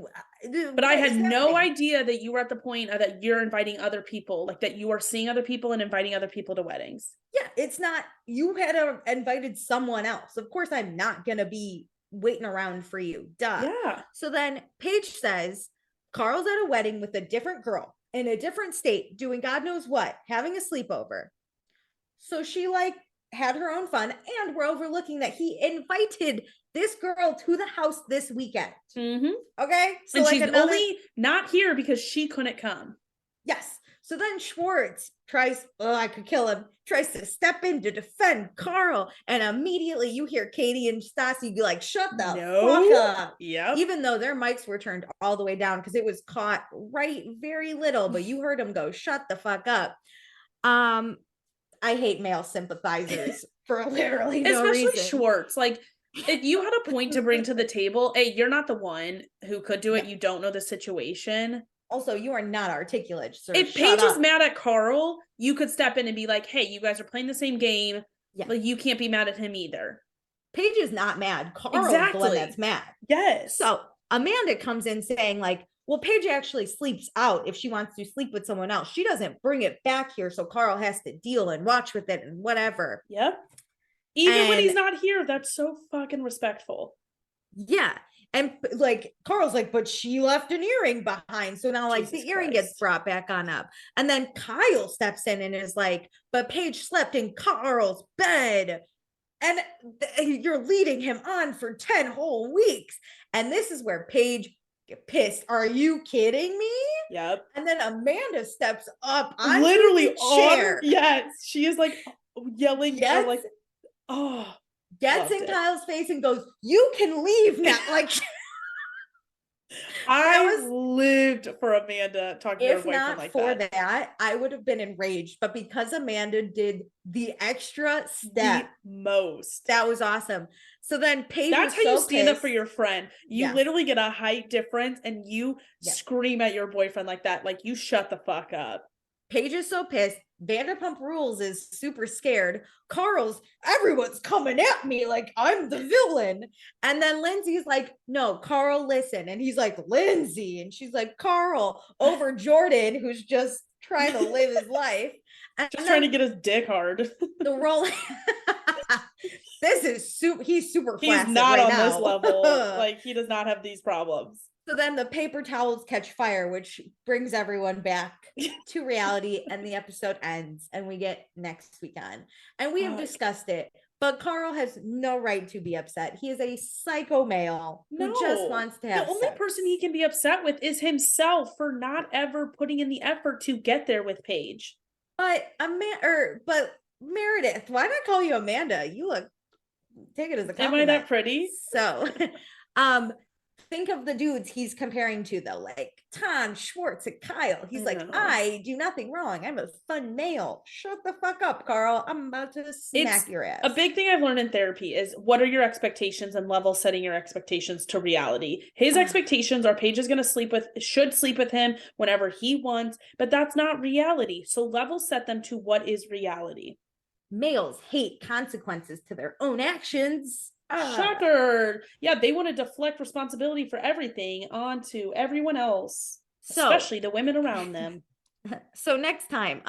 Speaker 2: but I had no idea that you were at the point that you're inviting other people, like that you are seeing other people and inviting other people to weddings.
Speaker 1: Yeah, it's not, you had invited someone else. Of course, I'm not going to be waiting around for you. Duh.
Speaker 2: Yeah.
Speaker 1: So then Paige says, Carl's at a wedding with a different girl in a different state, doing God knows what, having a sleepover. So she like had her own fun, and we're overlooking that he invited this girl to the house this weekend. Okay.
Speaker 2: So and like she's only not here because she couldn't come.
Speaker 1: Yes. So then Schwartz tries, I could kill him, tries to step in to defend Carl. And immediately you hear Katie and Stassi be like, shut the fuck up.
Speaker 2: Yep.
Speaker 1: Even though their mics were turned all the way down because it was caught right very little, but you heard them go, shut the fuck up. I hate male sympathizers for literally no reason.
Speaker 2: Especially Schwartz. Like, if you had a point to bring to the table, hey, you're not the one who could do it. You don't know the situation.
Speaker 1: Also, you are not articulate, sir.
Speaker 2: If Paige is mad at Carl, you could step in and be like, hey, you guys are playing the same game. Yeah. Like, you can't be mad at him either.
Speaker 1: Paige is not mad. Carl's the one that's mad.
Speaker 2: Yes.
Speaker 1: So Amanda comes in saying like, well, Paige actually sleeps out if she wants to sleep with someone else. She doesn't bring it back here, so Carl has to deal and watch with it and whatever.
Speaker 2: Yep. Even when he's not here, that's so fucking respectful.
Speaker 1: Yeah. And like Carl's like, but she left an earring behind. So now like
Speaker 2: Jesus
Speaker 1: the earring
Speaker 2: Christ.
Speaker 1: gets brought back on up. And then Kyle steps in and is like, but Paige slept in Carl's bed. And you're leading him on for 10 whole weeks. And this is where Paige get pissed. Are you kidding me?
Speaker 2: Yep.
Speaker 1: And then Amanda steps up onto
Speaker 2: Literally
Speaker 1: the chair.
Speaker 2: yes. She is like yelling.
Speaker 1: Yes.
Speaker 2: Like, oh.
Speaker 1: Gets in Kyle's face and goes, you can leave now. Like,
Speaker 2: I lived for Amanda talking to her boyfriend like that.
Speaker 1: If not for that, I would have been enraged. But because Amanda did the extra step,
Speaker 2: the most,
Speaker 1: that was awesome. So then Paige,
Speaker 2: that's how you stand up for your friend. You literally get a height difference and you scream at your boyfriend like that. Like, you shut the fuck up.
Speaker 1: Paige is so pissed. Vanderpump Rules is super scared. Everyone's coming at me like I'm the villain. And then Lindsay's like, no, Carl, listen. And he's like, Lindsay. And she's like, Carl, over Jordan, who's just trying to live his life. And
Speaker 2: just trying to get his dick hard.
Speaker 1: The role. This is he's super
Speaker 2: He's not on this level. Like, he does not have these problems.
Speaker 1: So then the paper towels catch fire, which brings everyone back to reality, and the episode ends, and we get next week on. And we have discussed it, but Carl has no right to be upset. He is a psycho male who just wants to have
Speaker 2: the only person he can be upset with is himself for not ever putting in the effort to get there with Paige.
Speaker 1: But Meredith, why not call you Amanda? You look, take it as a compliment.
Speaker 2: Am I that pretty?
Speaker 1: So, think of the dudes he's comparing to, though, like Tom Schwartz and Kyle. He's like, I do nothing wrong. I'm a fun male. Shut the fuck up, Carl. I'm about to smack your ass.
Speaker 2: A big thing I've learned in therapy is what are your expectations and level setting your expectations to reality. His expectations are Paige is going to should sleep with him whenever he wants, but that's not reality. So level set them to what is reality.
Speaker 1: Males hate consequences to their own actions.
Speaker 2: Shocker. Yeah, they want to deflect responsibility for everything onto everyone else, especially the women around them.
Speaker 1: So next time,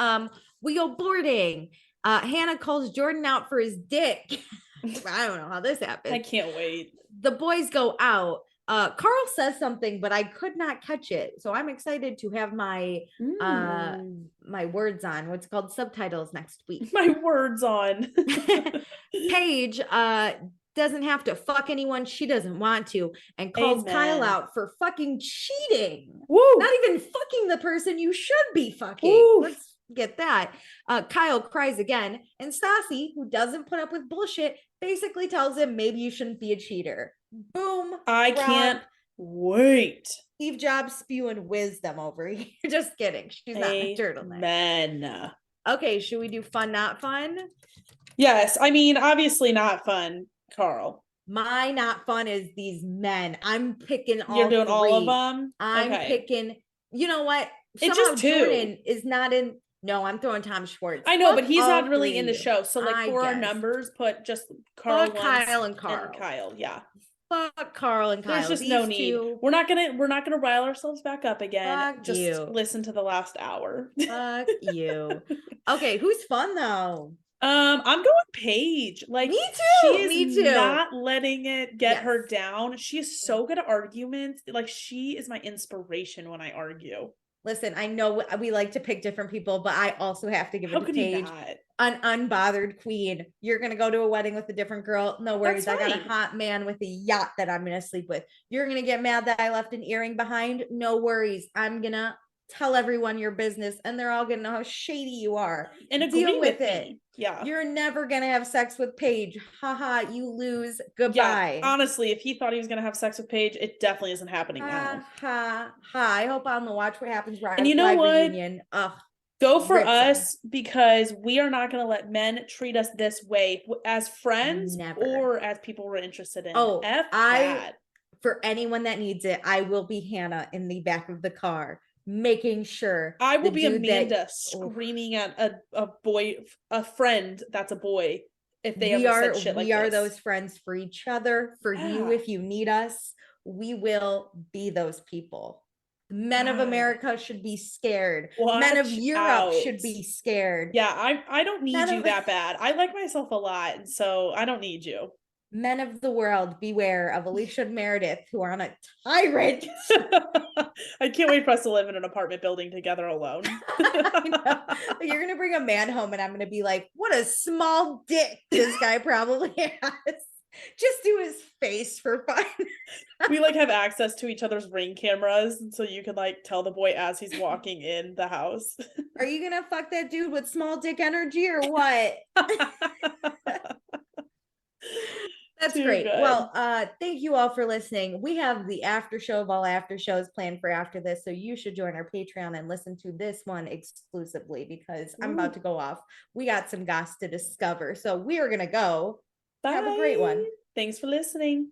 Speaker 1: we go boarding. Hannah calls Jordan out for his dick. I don't know how this happened.
Speaker 2: I can't wait.
Speaker 1: The boys go out. Carl says something, but I could not catch it. So I'm excited to have my my words on. What's called subtitles next week.
Speaker 2: My words on.
Speaker 1: Paige doesn't have to fuck anyone she doesn't want to, and calls Kyle out for fucking cheating.
Speaker 2: Woo!
Speaker 1: Not even fucking the person you should be fucking. Woo! Let's get that. Kyle cries again, and Stassi, who doesn't put up with bullshit, basically tells him maybe you shouldn't be a cheater. Boom.
Speaker 2: I can't wait.
Speaker 1: Steve Jobs spewing wisdom over here. Just kidding. She's not a turtleneck.
Speaker 2: Man.
Speaker 1: Okay, should we do fun, not fun?
Speaker 2: Yes. I mean, obviously not fun, Carl.
Speaker 1: My not fun is these men. I'm picking all
Speaker 2: You're doing
Speaker 1: three.
Speaker 2: All of them?
Speaker 1: I'm picking, you know what?
Speaker 2: It's just two.
Speaker 1: Jordan is not in. No, I'm throwing Tom Schwartz.
Speaker 2: I know, but he's not really in the show. So like for our numbers, put just Carl,
Speaker 1: Kyle, and Carl.
Speaker 2: And Kyle, yeah.
Speaker 1: Fuck Carl and Kyle.
Speaker 2: There's just no need. We're not gonna rile ourselves back up again.
Speaker 1: Fuck
Speaker 2: just
Speaker 1: you.
Speaker 2: Listen to the last hour.
Speaker 1: Fuck you. Okay, who's fun though?
Speaker 2: I'm going Paige. Like,
Speaker 1: me too.
Speaker 2: She is not letting it get her down. She is so good at arguments. Like, she is my inspiration when I argue.
Speaker 1: Listen, I know we like to pick different people, but I also have to give it to Paige, an unbothered queen. You're going to go to a wedding with a different girl. No worries. I got a hot man with a yacht that I'm going to sleep with. You're going to get mad that I left an earring behind. No worries. I'm going to tell everyone your business and they're all going to know how shady you are.
Speaker 2: And
Speaker 1: deal with it.
Speaker 2: Me. Yeah.
Speaker 1: You're never going to have sex with Paige. Haha, you lose. Goodbye.
Speaker 2: Yeah, honestly, if he thought he was going to have sex with Paige, it definitely isn't happening now.
Speaker 1: Ha. I hope on the Watch What Happens Right.
Speaker 2: And you know what?
Speaker 1: Reunion.
Speaker 2: Go for us because we are not going to let men treat us this way as friends or as people we're interested in. For anyone that needs it, I will be Hannah in the back of the car, making sure I will be Amanda screaming at a friend that's a boy if they ever said shit like this.
Speaker 1: We are those friends for each other, for you if you need us. We will be those people. Men of America should be scared. Men of Europe should be scared.
Speaker 2: Yeah, I don't need you that bad. I like myself a lot, so I don't need you.
Speaker 1: Men of the world, beware of Alicia and Meredith, who are on a tyrant.
Speaker 2: I can't wait for us to live in an apartment building together alone.
Speaker 1: You're gonna bring a man home and I'm gonna be like, what a small dick this guy probably has. Just do his face for fun.
Speaker 2: We like have access to each other's Ring cameras, so you can like tell the boy as he's walking in the house.
Speaker 1: Are you gonna fuck that dude with small dick energy or what? That's
Speaker 2: Too
Speaker 1: great.
Speaker 2: good.
Speaker 1: Well, thank you all for listening. We have the after show of all after shows planned for after this, so you should join our Patreon and listen to this one exclusively because I'm about to go off. We got some goss to discover, so we are gonna go.
Speaker 2: Bye.
Speaker 1: Have a great one.
Speaker 2: Thanks for listening.